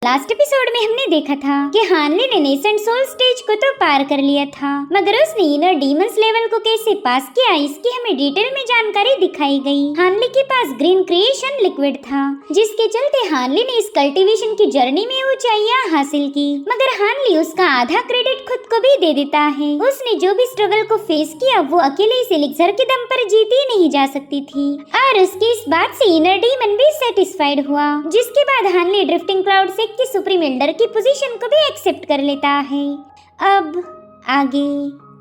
Last episode में हमने देखा था कि हानली ने नेसेंट सोल स्टेज को तो पार कर लिया था, मगर उसने इनर डीमंस लेवल को कैसे पास किया इसकी हमें डिटेल में जानकारी दिखाई गई। हानली के पास ग्रीन क्रिएशन लिक्विड था, जिसके चलते हानली ने इस कल्टीवेशन की जर्नी में ऊंचाइयां हासिल की, मगर हानली उसका आधा क्रेडिट खुद को भी दे देता है। उसने जो भी स्ट्रगल को फेस किया वो अकेले इस एलिक्सर के दम पर जीती नहीं जा सकती थी, और उसकी इस बात से इनर डीमन भी सेटिस्फाइड हुआ, जिसके बाद हानली ड्रिफ्टिंग क्लाउड से की सुप्रीम एल्डर की पोजीशन को भी एक्सेप्ट कर लेता है। अब आगे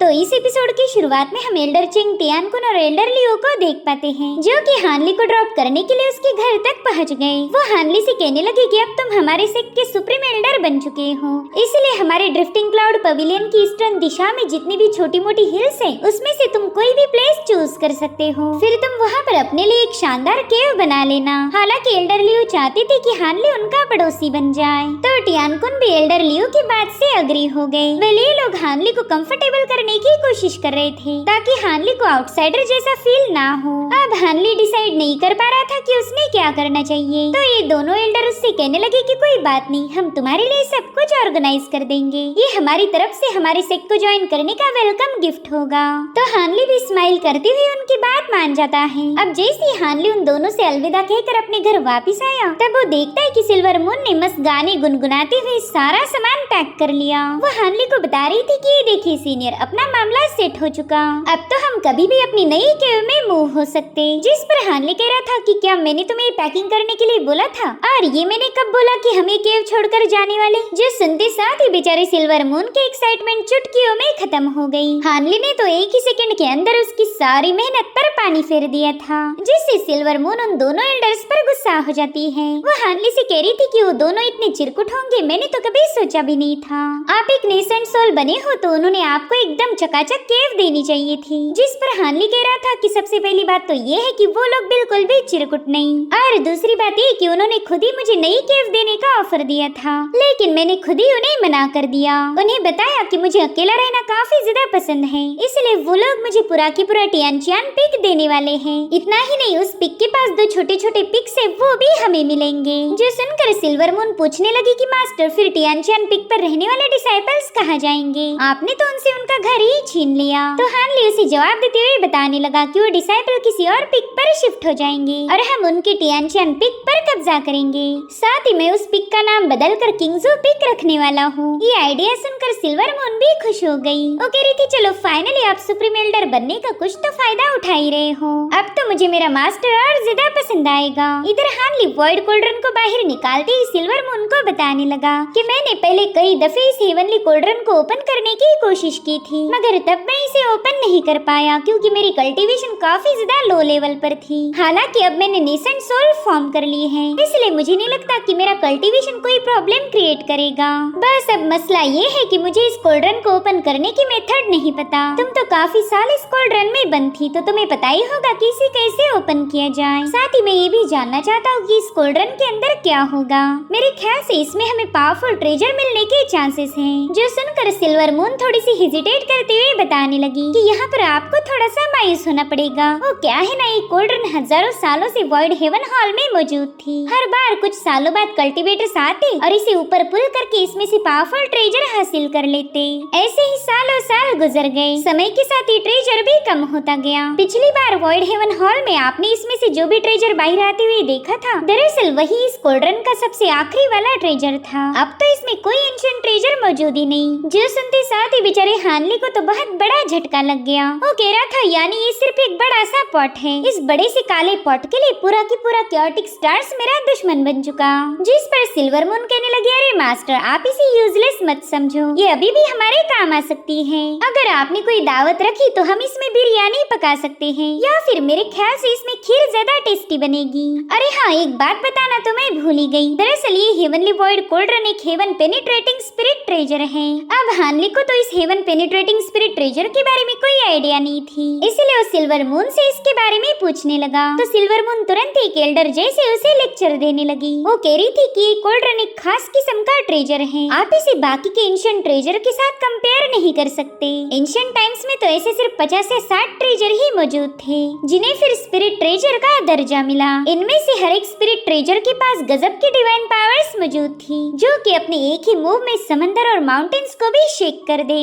तो इस एपिसोड की शुरुआत में हम एल्डर चिंग टियानकुन और एल्डर लियो को देख पाते हैं, जो कि हानली को ड्रॉप करने के लिए उसके घर तक पहुंच गए। वो हानली से कहने लगे कि अब तुम हमारे सेक्ट के सुप्रीम एल्डर बन चुके हो, इसलिए हमारे ड्रिफ्टिंग क्लाउड पवेलियन की ईस्टर्न दिशा में जितनी भी छोटी मोटी हिल्स हैं, उसमें से तुम कोई भी प्लेस चूज कर सकते हो, फिर तुम वहाँ पर अपने लिए एक शानदार केव बना लेना। हालांकि एल्डर लियो चाहती थी कि हानली उनका पड़ोसी बन जाए, तो टियानकुन भी एल्डर लियो की बात से अग्री हो गए। ये लोग हानली को कंफर्टेबल करने की कोशिश कर रहे थे, ताकि हानली को आउटसाइडर जैसा फील ना हो। अब हानली डिसाइड नहीं कर पा रहा था कि उसने क्या करना चाहिए, तो ये दोनों एल्डर उससे कहने लगे कि कोई बात नहीं, हम तुम्हारे लिए सब कुछ ऑर्गेनाइज कर देंगे, ये हमारी तरफ से हमारे सेक्ट को ज्वाइन करने का वेलकम गिफ्ट होगा। तो हानली भी स्माइल करते हुए उनकी बात मान जाता है। अब जैसे ही हानली उन दोनों से अलविदा कहकर अपने घर वापिस आया, तब वो देखता है कि सिल्वर मून ने मस्त गाने गुनगुनाते हुए सारा सामान पैक कर लिया। वो हानली को बता रही थी कि देखिए सीनियर, अपना मामला सेट हो चुका, अब तो हम कभी भी अपनी नई केव में मूव हो सकते। जिस पर हानली कह रहा था कि क्या मैंने तुम्हें पैकिंग करने के लिए बोला था, और ये मैंने कब बोला कि हमें केव छोड़कर जाने वाले। जो सुनते साथ ही बेचारे सिल्वर मून के एक्साइटमेंट चुटकियों में खत्म हो गई। हानली ने तो एक ही सेकंड के अंदर उसकी सारी मेहनत पर पानी फेर दिया था, जिससे सिल्वर मून उन दोनों एल्डर्स पर गुस्सा हो जाती है। वो हानली से कह रही थी कि वो दोनों इतने चिरकुट होंगे, मैंने तो कभी सोचा भी नहीं था। आप एक नेसेंट सोल बने हो तो उन्होंने आपको एकदम चकाचक केव देनी चाहिए थी। जिस पर हानली कह रहा था कि सबसे पहली बात तो ये है कि वो लोग बिल्कुल भी चिरकुट नहीं, और दूसरी बात ये कि उन्होंने खुद ही मुझे नई केव देने का ऑफर दिया था, लेकिन मैंने खुद ही उन्हें मना कर दिया। उन्हें बताया कि मुझे अकेला रहना काफी ज्यादा पसंद है, इसलिए वो लोग मुझे पूरा की पूरा टियानचियान पिक देने वाले हैं। इतना ही नहीं, उस पिक के पास दो छोटे छोटे पिक्स है, वो भी हमें मिलेंगे। जो सुनकर सिल्वर मून पूछने लगी कि मास्टर, फिर टियानचियान पिक पर रहने वाले डिसाइपल्स कहाँ जाएंगे? आपने तो उनसे उनका घर ही छीन लिया। तो हानली उसे जवाब देते हुए बताने लगा कि वो डिसाइपल किसी और पिक पर शिफ्ट हो जाएंगे और हम उनके टियानचियान पिक पर कब्जा करेंगे। साथ ही मैं उस पिक का नाम बदलकर किंगजो पिक रखने वाला हूँ। ये आइडिया सुनकर सिल्वर मून भी खुश हो गई। वो कह रही थी चलो फाइनली आप सुप्रीम एल्डर बनने का कुछ तो फायदा उठा ही रहे हो, अब तो मुझे मेरा मास्टर और ज्यादा पसंद आएगा। इधर हानली वॉइड कोल्ड्रन को बाहर निकालते ही सिल्वर मून को बताने लगा कि मैंने पहले कई दफे इस हेवनली कोल्ड्रन को ओपन करने की कोशिश की थी, मगर तब मैं इसे ओपन नहीं कर पाया क्योंकि मेरी कल्टीवेशन काफी ज्यादा लो लेवल पर थी। हालांकि अब मैंने नेसेंट सोल फॉर्म कर ली है, इसलिए मुझे नहीं लगता कि मेरा कल्टीवेशन कोई प्रॉब्लम क्रिएट करेगा। बस अब मसला ये है कि मुझे इस कोल्ड्रन को ओपन करने की मेथड नहीं पता। तुम तो काफी साल इस कोल्ड्रन में बंद थी, तो तुम्हें पता ही होगा कि इसे कैसे ओपन किया जाए। साथ ही मैं ये भी जानना चाहता हूँ कि इस कोल्ड्रन के अंदर क्या होगा। मेरे ख्याल से इसमें हमें पावरफुल ट्रेजर मिलने के चांसेस हैं। जो सुनकर सिल्वर मून थोड़ी सी हेजिटेट करते हुए बताने लगी कि यहाँ पर आपको थोड़ा सा मायूस होना पड़ेगा। वो क्या है ना, ये कोल्ड्रन हजारों सालों से वॉइड हेवन हॉल में मौजूद थी। हर बार कुछ सालों बाद कल्टीवेटर्स आते और इसे ऊपर पुल करके इसमें से पावरफुल ट्रेजर हासिल कर लेते। ऐसे ही सालों साल गुजर गए। समय के साथ ये ट्रेजर भी कम होता गया। पिछली बार वॉइड हेवन हॉल में आपने इसमें से जो भी ट्रेजर बाहर आते हुए देखा था, दरअसल वही इस कोल्ड्रन का सबसे आखिरी वाला ट्रेजर था। अब तो इसमें कोई एंशिएंट ट्रेजर मौजूद ही नहीं। जो सुनते साथ ही बेचारे हानली को तो बहुत बड़ा झटका लग गया। वो कह रहा था यानी ये सिर्फ एक बड़ा सा पॉट है, इस बड़े से काले पॉट के लिए पूरा की पूरा क्योटिक स्टार्स मेरा दुश्मन बन चुका। जिस पर सिल्वर मून कहने लगे अरे मास्टर, आप इसे यूजलेस मत समझो, ये अभी भी हमारे काम आ सकती है। अगर आपने कोई दावत रखी तो हम इसमें बिरयानी पका सकते हैं, या फिर मेरे ख्याल से इसमें खीर ज्यादा टेस्टी बनेगी। अरे हाँ, एक बात बताना तो मैं भूल ही गई, दरअसल ये हेवनली वॉइड कोल्ड्रन एक हेवन पेनिट्रेटिंग स्पिरिट ट्रेजर है। अब हानली को तो इस heaven penetrating penetrating spirit treasure के बारे में कोई आइडिया नहीं थी, इसलिए वो सिल्वर मून से इसके बारे में पूछने लगा। तो सिल्वर मून तुरंत एक एल्डर जैसे उसे लेक्चर देने लगी। वो कह रही थी कि ये कोल्ड्रन एक खास किस्म का ट्रेजर है, आप इसे बाकी के एंशिएंट ट्रेजर के साथ कंपेयर नहीं कर सकते। एंशिएंट टाइम्स में तो ऐसे सिर्फ 50 से 60 ट्रेजर ही मौजूद थे, जिन्हें फिर स्पिरिट ट्रेजर का दर्जा मिला। इनमें से हर एक स्पिरिट ट्रेजर के पास गजब की डिवाइन पावर्स मौजूद थी, जो कि अपने एक ही मूव में समंदर और माउंटेन्स को भी शेक कर दे।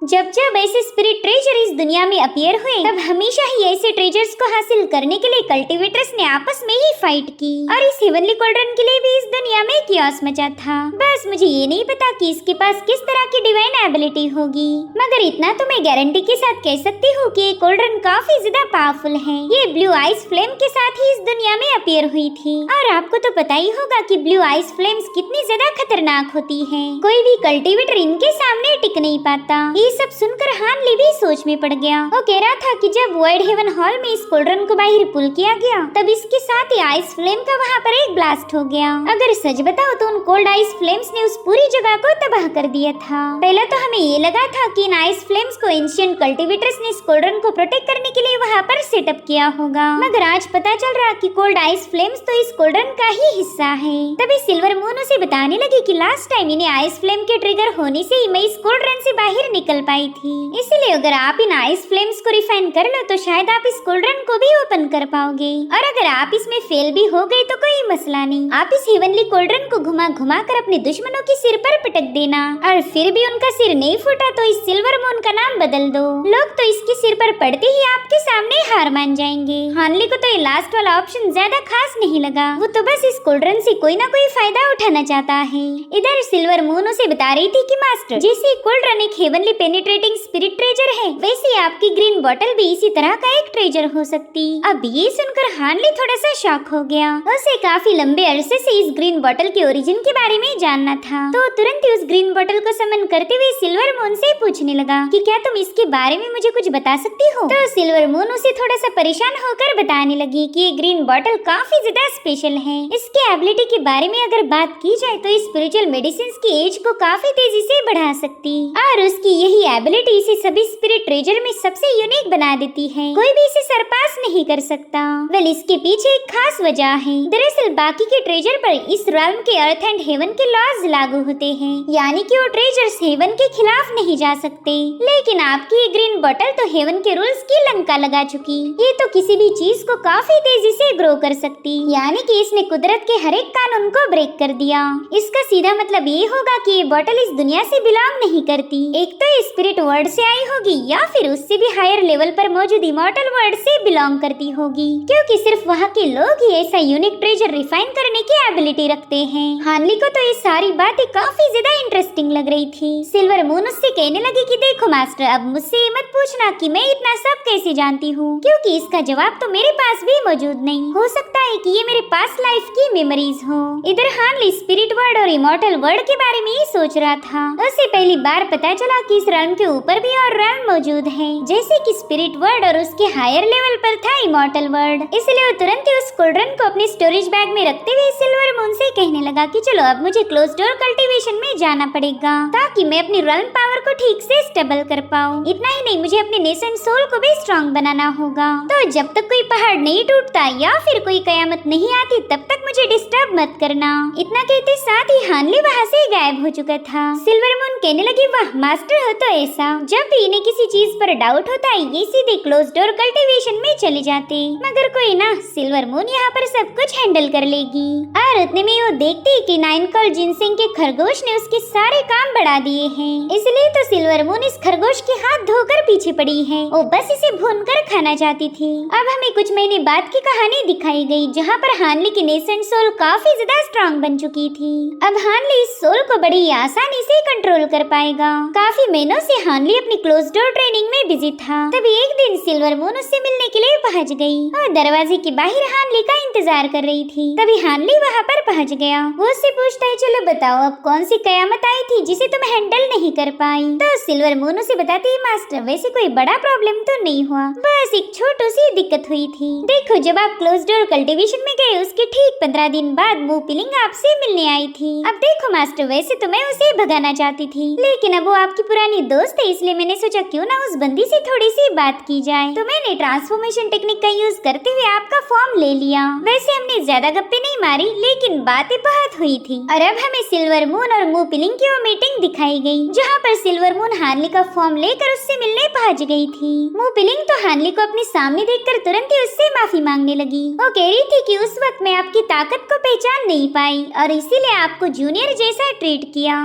जब जब ऐसे स्पिरिट ट्रेजर इस दुनिया में अपीयर हुए, तब हमेशा ही ऐसे ट्रेजर्स को हासिल करने के लिए कल्टिवेटर्स ने आपस में ही फाइट की, और इस हेवनली कोल्ड्रन के लिए भी इस दुनिया में कियास मचा था। बस मुझे ये नहीं पता कि इसके पास किस तरह की डिवाइन एबिलिटी होगी, मगर इतना तो मैं गारंटी के साथ कह सकती हूँ कि ये कोल्ड्रन काफी ज्यादा पावरफुल है। ये ब्लू आइस फ्लेम के साथ ही इस दुनिया में अपीयर हुई थी, और आपको तो पता ही होगा कि ब्लू आइस फ्लेम्स कितनी ज्यादा खतरनाक होती है। कोई भी कल्टिवेटर इनके सामने टिक नहीं पाता। ये सब सुनकर हानली भी सोच में पड़ गया। वो कह रहा था कि जब वाइड हेवन हॉल में इस कोल्ड्रन को बाहर पुल किया गया, तब इसके साथ ही आइस फ्लेम का वहाँ पर एक ब्लास्ट हो गया। अगर सच बताओ तो उन कोल्ड आइस फ्लेम्स ने उस पूरी जगह को तबाह कर दिया था। पहले तो हमें ये लगा था कि इन आइस फ्लेम्स को एंशिएंट कल्टिवेटर्स ने इस कोल्ड्रन को प्रोटेक्ट करने के लिए वहाँ पर सेटअप किया होगा, मगर आज पता चल रहा कि कोल्ड आइस फ्लेम्स तो इस कोल्ड्रन का ही हिस्सा है। तभी सिल्वर मून उसे बताने लगी कि लास्ट टाइम इन्हें आइस फ्लेम के ट्रिगर होने से ही मैं इस कोल्ड्रन से बाहर निकल पाई थी, इसलिए अगर आप इन आइस फ्लेम्स को रिफाइन कर लो तो शायद आप इस कोल्ड्रन को भी ओपन कर पाओगे, और अगर आप इसमें फेल भी हो गए तो कोई मसला नहीं, आप इस हेवनली कोल्ड्रन को घुमा घुमा कर अपने दुश्मनों के सिर पर पटक देना, और फिर भी उनका सिर नहीं फूटा तो इस सिल्वर मून का नाम बदल दो। लोग तो इसके सिर पर पड़ते ही आपके सामने हार मान जाएंगे। हानली को तो ये लास्ट वाला ऑप्शन ज्यादा खास नहीं लगा, वो तो बस इस कोल्ड्रन से कोई ना कोई फायदा उठाना चाहता है। इधर सिल्वर मून उसे बता रही थी कि मास्टर, जैसे कोल्ड्रन एक हेवनली पेनिट्रेटिंग स्पिरिट ट्रेजर है, वैसे आपकी ग्रीन बॉटल भी इसी तरह का एक ट्रेजर हो सकती। अब ये सुनकर हानली थोड़ा सा शॉक हो गया। उसे काफी लंबे अरसे से इस ग्रीन बॉटल के ओरिजिन के बारे में जानना था, तो तुरंत ही उस ग्रीन बॉटल को समन करते हुए सिल्वर मून से पूछने लगा कि क्या तुम इसके बारे में मुझे कुछ बता सकती हो। तो सिल्वर मून उसे थोड़ा सा परेशान होकर बताने लगी कि ये ग्रीन बॉटल काफी ज्यादा स्पेशल है। इसके एबिलिटी के बारे में अगर बात की जाए तो स्पिरिचुअल मेडिसिन की एज को काफी तेजी से बढ़ा सकती, और उसकी यही एबिलिटी इसे सभी स्पिरिट ट्रेजर में सबसे यूनिक बना देती है। कोई भी इसे सरपास नहीं कर सकता। वेल, इसके पीछे एक खास वजह है। दरअसल बाकी के ट्रेजर पर इस रॉल्म के अर्थ एंड हेवन के लॉज लागू होते हैं, यानी कि वो ट्रेजर्स हेवन के खिलाफ नहीं जा सकते। लेकिन आपकी ये ग्रीन बॉटल तो हेवन के रूल्स की लंका लगा चुकी। ये तो किसी भी चीज को काफी तेजी से ग्रो कर सकती, यानी कि इसने कुदरत के हर एक कानून को ब्रेक कर दिया। इसका सीधा मतलब ये होगा कि ये बॉटल इस दुनिया से बिलोंग नहीं करती। एक तो स्पिरिट वर्ल्ड से आई होगी, या फिर उससे भी हायर लेवल पर मौजूद इमॉर्टल वर्ल्ड से बिलोंग करती होगी, क्योंकि सिर्फ वहाँ के लोग ही ऐसा यूनिक ट्रेजर रिफाइन करने की एबिलिटी रखते हैं। हानली को तो ये सारी बातें काफी ज्यादा इंटरेस्टिंग लग रही थी। सिल्वर मून उससे कहने लगी कि देखो मास्टर, अब मुझसे ये मत पूछना कि मैं इतना सब कैसे जानती हूँ, क्योंकि इसका जवाब तो मेरे पास भी मौजूद नहीं। हो सकता है कि ये मेरे पास लाइफ की मेमोरीज हो। इधर हानली स्पिरिट वर्ल्ड और इमॉर्टल वर्ल्ड के बारे में ही सोच रहा था। उसे पहली बार पता चला कि इस रॉल्म के ऊपर भी और रॉल्म मौजूद है, जैसे कि स्पिरिट वर्ल्ड और उसके हायर लेवल पर था इमॉर्टल वर्ल्ड। इसलिए वो तुरंत ही उस कोल्ड्रन को अपने स्टोरेज बैग में रखते हुए सिल्वर मून से कहने लगा कि चलो अब मुझे क्लोज डोर कल्टीवेशन में जाना पड़ेगा, ताकि मैं अपनी रॉल्म पावर को ठीक से स्टेबल कर पाऊँ। इतना ही नहीं, मुझे अपने नेसेंट सोल को भी स्ट्रॉन्ग बनाना होगा। तो जब तक कोई पहाड़ नहीं टूटता या फिर कोई कयामत नहीं आती, तब तक मुझे डिस्टर्ब मत करना। इतना कहते साथ ही हानली वहाँ से गायब हो चुका था। सिल्वर मून कहने लगी, वाह मास्टर हो तो ऐसा, जब भी इन्हें किसी चीज पर डाउट होता है ये सीधे क्लोज डोर कल्टीवेशन में चले जाते। मगर कोई ना, सिल्वर मून यहाँ पर सब कुछ हैंडल कर लेगी। और उतने में वो देखती कि नाइनकॉल जिनसिंग के खरगोश ने उसके सारे काम बढ़ा दिए हैं। इसलिए तो सिल्वर मून इस खरगोश के हाथ धोकर पीछे पड़ी है। वो बस इसे भूनकर खाना चाहती थी। अब हमें कुछ महीने बाद की कहानी दिखाई गई, जहाँ पर हानली की नेसेंट सोल काफी ज्यादा स्ट्रॉन्ग बन चुकी थी। अब हानली इस सोल को बड़ी आसानी से कंट्रोल कर पाएगा। काफी महीनों से हानली अपनी क्लोज डोर ट्रेनिंग में बिजी था। तभी एक दिन सिल्वर मून उससे मिलने के लिए पहुंच गई और दरवाजे के बाहर हानली का इंतजार कर रही थी। तभी हानली वहाँ पर पहुंच गया। वो उससे पूछता है, चलो बताओ अब कौन सी कयामत आई थी जिसे तुम हैंडल नहीं कर पाई। तो सिल्वर मून उसे बताती है, मास्टर वैसे कोई बड़ा प्रॉब्लम तो नहीं हुआ, बस एक छोटी सी दिक्कत हुई थी। देखो जब आप क्लोज डोर कल्टीवेशन में गए उसके ठीक 15 दिन बाद मू पिलिंग आपसे मिलने आई थी। अब देखो मास्टर, वैसे तो मैं उसे भगाना चाहती थी, लेकिन अब वो आपकी पुरानी पुरानी दोस्त है, इसलिए मैंने सोचा क्यों ना उस बंदी से थोड़ी सी बात की जाए। तो मैंने ट्रांसफॉर्मेशन टेक्निक का यूज करते हुए आपका फॉर्म ले लिया। वैसे हमने ज्यादा गप्पे नहीं मारी, लेकिन बातें बहुत हुई थी। और अब हमें सिल्वर मून और मू पिलिंग की वो मीटिंग दिखाई गई, जहाँ पर सिल्वर मून हानली का फॉर्म लेकर उससे मिलने पहुँच गई थी। मू पिलिंग तो हानली को अपने सामने देखकर तुरंत ही उससे माफी मांगने लगी। वो कह रही थी कि उस वक्त मैं आपकी ताकत को पहचान नहीं पाई और इसीलिए आपको जूनियर जैसा ट्रीट किया।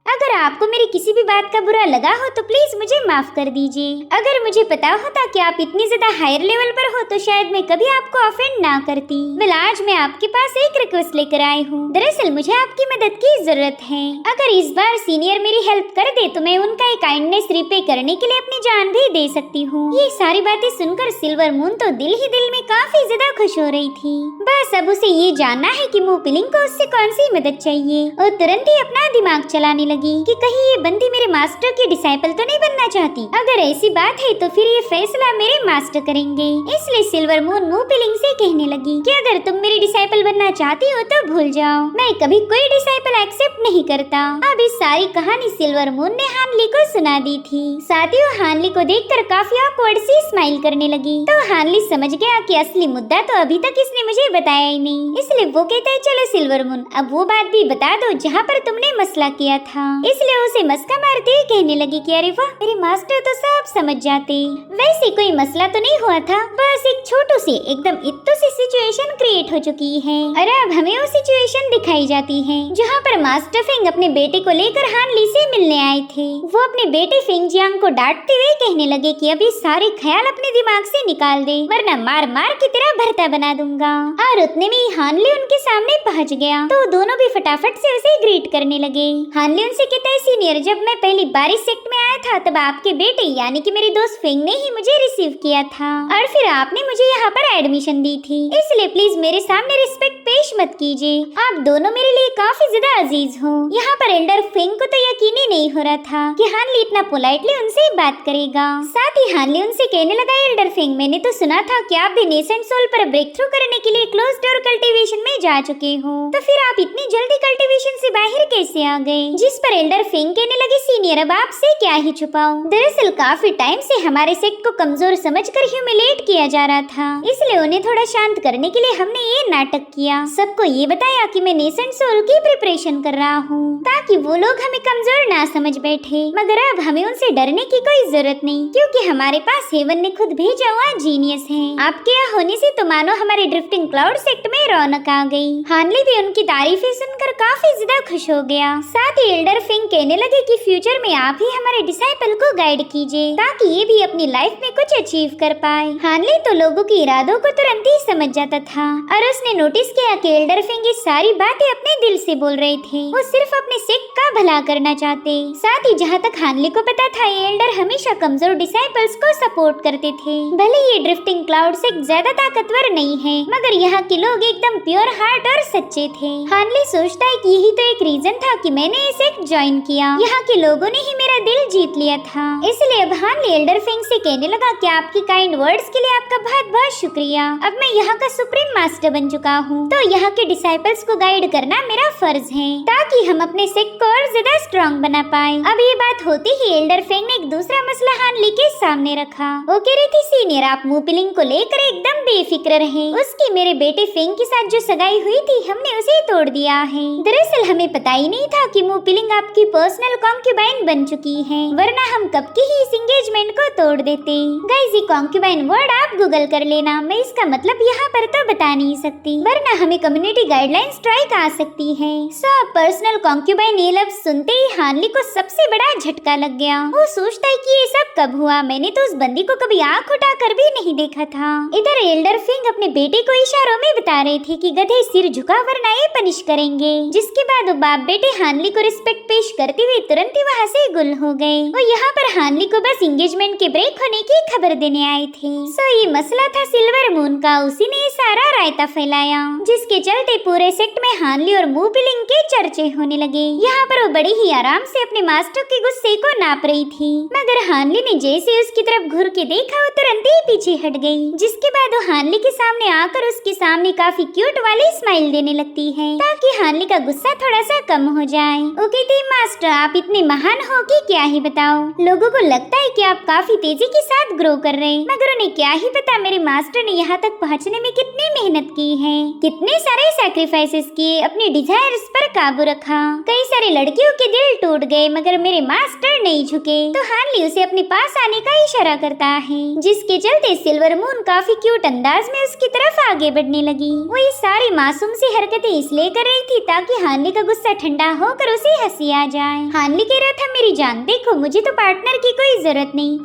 अगर आपको मेरी किसी भी बात का बुरा लगा हो तो प्लीज मुझे माफ कर दीजिए। अगर मुझे पता होता कि आप इतनी ज्यादा हायर लेवल पर हो तो शायद मैं कभी आपको ऑफेंड ना करती। वेल, आज मैं आपके पास एक रिक्वेस्ट लेकर आई हूँ। दरअसल मुझे आपकी मदद की जरूरत है। अगर इस बार सीनियर मेरी हेल्प कर दे तो मैं उनका एक काइंडनेस रिपे करने के लिए अपनी जान भी दे सकती हूँ। ये सारी बातें सुनकर सिल्वर मून तो दिल ही दिल में काफी ज्यादा खुश हो रही थी। बस अब उसे ये जानना है कि मू पिलिंग को उससे कौन सी मदद चाहिए। और तुरंत ही अपना दिमाग चलाने लगी कि कहीं ये बंदी मेरे मास्टर की डिसाइपल तो नहीं बनना चाहती। अगर ऐसी बात है तो फिर ये फैसला मेरे मास्टर करेंगे। इसलिए सिल्वर मून मू पिलिंग से कहने लगी कि अगर तुम मेरी डिसाइपल बनना चाहती हो तो भूल जाओ, मैं कभी कोई डिसाइपल एक्सेप्ट नहीं करता। अब इस सारी कहानी सिल्वर मून ने हानली को सुना दी थी। साथ ही वो हानली को देखकर काफी ऑकवर्ड सी स्माइल करने लगी। तो हानली समझ गया कि असली मुद्दा तो अभी तक इसने मुझे बताया ही नहीं। इसलिए वो कहता है चलो सिल्वर मून, अब वो बात भी बता दो जहाँ पर तुमने मसला किया था। इसलिए उसे मस्का मारते ही कहने लगी कि अरे वाह, मेरे मास्टर तो सब समझ जाते। वैसे कोई मसला तो नहीं हुआ था, बस एक छोटू सी एकदम इत्तू सी सिचुएशन क्रिएट हो चुकी है। और अब हमें वो सिचुएशन दिखाई जाती है जहाँ पर मास्टर फेंग अपने बेटे को लेकर हानली से मिलने आए थे। वो अपने बेटे फेंग जियांग को डांटते हुए कहने लगे कि अभी सारे ख्याल अपने दिमाग से निकाल दे, वरना मार मार की तरह भरता बना दूंगा। और उतने में ही हानली उनके सामने पहुँच गया तो दोनों भी फटाफट से उसे ग्रीट करने लगे। हानली उनसे कहता है सीनियर, जब मैं पहली बार इस सेक्ट में आया था तब आपके बेटे यानी कि मेरी दोस्त फेंग ने ही मुझे रिसीव किया था और फिर आपने मुझे यहाँ पर एडमिशन दी थी। इसलिए प्लीज मेरे सामने रिस्पेक्ट पेश मत कीजिए, आप दोनों मेरे लिए काफी ज्यादा अजीज हो। यहाँ पर एल्डर फेंग को तो यकीन ही नहीं हो रहा था कि हानली इतना पोलाइटली उनसे बात करेगा। साथ ही हानली उनसे कहने लगा, एल्डर फेंग मैंने तो सुना था कि आप भी नेसेंट सोल पर ब्रेक थ्रू करने के लिए क्लोज डोर कल्टीवेशन में जा चुके हो, तो फिर आप इतनी जल्दी कल्टीवेशन से बाहर कैसे आ गए? जिस पर एल्डर फेंग कहने लगे सीनियर, अब आपसे क्या ही छुपाऊं, दरअसल काफी टाइम से हमारे सेक्ट को कमजोर समझकर ह्यूमिलेट किया जा रहा था, इसलिए उन्हें थोड़ा शांत करने के लिए हमने ये नाटक किया। सबको ये बताया कि मैं नेसेंट सोल की प्रिपरेशन कर रहा हूँ ताकि वो लोग हमें कमजोर ना समझ बैठे। मगर अब हमें उनसे डरने की कोई जरूरत नहीं, क्योंकि हमारे पास हेवन ने खुद भेजा हुआ जीनियस है। आपके यहाँ होने से तो मानो हमारे ड्रिफ्टिंग क्लाउड सेक्ट में रौनक आ गई। हानली भी उनकी तारीफें सुनकर काफी ज्यादा खुश हो गया। साथ ही एल्डर फेंग कहने लगे कि फ्यूचर में आप ही हमारे डिसाइपल को गाइड कीजिए ताकि ये भी अपनी लाइफ में कुछ अचीव कर पाए। हानली तो लोगों के इरादों को तुरंत ही समझ जाता था और उसने नोटिस किया कि एल्डर फेंग ये सारी बातें अपने दिल से बोल रहे थे, वो सिर्फ अपने सेक्ट का भला करना चाहते। साथ ही जहाँ तक हानली को पता था, ये एल्डर हमेशा कमजोर डिसाइपल्स को सपोर्ट करते थे। भले ये ड्रिफ्टिंग क्लाउड सेक्ट ज्यादा ताकतवर नहीं है, मगर यहाँ के लोग एकदम प्योर हार्ट और सच्चे थे। हानली सोचता है कि यही तो एक रीजन था कि मैंने ये सेक्ट ज्वाइन किया, यहाँ के लोगों ने ही मेरा दिल जीत लिया था। इसलिए अब हानली एल्डर फेंग से कहने लगा कि आपकी काइंड वर्ड्स के लिए आपका बहुत बहुत शुक्रिया। अब मैं यहाँ का सुप्रीम मास्टर बन चुका हूँ, तो यहाँ के डिसाइपल्स को गाइड करना मेरा फर्ज है ताकि हम अपने सेक्ट को और ज्यादा स्ट्रॉन्ग बना पाए। अब ये बात होती ही एल्डर फेंग ने एक दूसरा मसला हानली के सामने रखा। वो कह रही थी सीनियर, आप मू पिलिंग को लेकर एकदम बेफिक्र रहे। उसकी मेरे बेटे फेंग के साथ जो सगाई हुई थी हमने उसे तोड़ दिया है। दरअसल हमें पता ही नहीं था कि मू पिलिंग आपकी पर्सनल कॉन्क्यूबाइन बन चुकी है, वरना हम कब की ही इस एंगेजमेंट को तोड़ देते। गाइस, ये कॉन्क्यूबाइन वर्ड आप गूगल कर लेना, मैं इसका मतलब यहाँ पर तो बता नहीं सकती, वरना हमें कम्युनिटी गाइडलाइन स्ट्राइक आ सकती है। सब पर्सनल कॉन्क्यूबाइन ये लफ्ज सुनते ही हानली को सबसे बड़ा झटका लग गया। वो सोचता है कि ये सब कब हुआ, मैंने तो उस बंदी को कभी आँख उठा कर भी नहीं देखा था। इधर एल्डर फेंग अपने बेटे को इशारों में बता रहे थे कि गधे सिर झुका वरना ये पनिश करेंगे। जिसके बाद वो बाप बेटे हानली को रिस्पेक्ट पेश करते हुए तुरंत ही वहाँ से गुल हो गए। वो यहाँ पर हानली को बस एंगेजमेंट के ब्रेक होने की खबर देने आए थे। सो ये मसला था सिल्वर मून का, उसी ने ये सारा रायता फैलाया, जिसके चलते पूरे सेक्ट में हानली और मू पिलिंग के चर्चे होने होने लगे। यहाँ पर वो बड़े ही आराम से अपने मास्टर के गुस्से को नाप रही थी, मगर हानली ने जैसे उसकी तरफ घूर के देखा वो तुरंत ही पीछे हट गई। जिसके बाद वो हानली के सामने आकर उसके सामने काफी क्यूट वाली स्माइल देने लगती है ताकि हानली का गुस्सा थोड़ा सा कम हो जाए। वो कहती, मास्टर आप इतने महान हो कि क्या ही बताओ, लोगों को लगता है कि आप काफी तेजी के साथ ग्रो कर रहे हैं, मगर उन्हें क्या ही पता मेरे मास्टर ने यहाँ तक पहुँचने में कितनी मेहनत की है, कितने सारे सैक्रिफाइसेस किए, अपने डिजायर्स पर काबू रखा। कई सारे लड़कियों के दिल टूट गए मगर मेरे मास्टर नहीं झुके। तो हानली उसे अपने पास आने का इशारा करता है, जिसके चलते सिल्वर मून काफी क्यूट अंदाज में उसकी तरफ आगे बढ़ने लगी। वो ये सारी मासूम सी हरकतें इसलिए कर रही थी ताकि हानली का गुस्सा ठंडा होकर उसे हंसी आ जाए। हानली कह रहा था, मेरी जान देखो, मुझे तो पार्टनर की कोई जरूरत नहीं,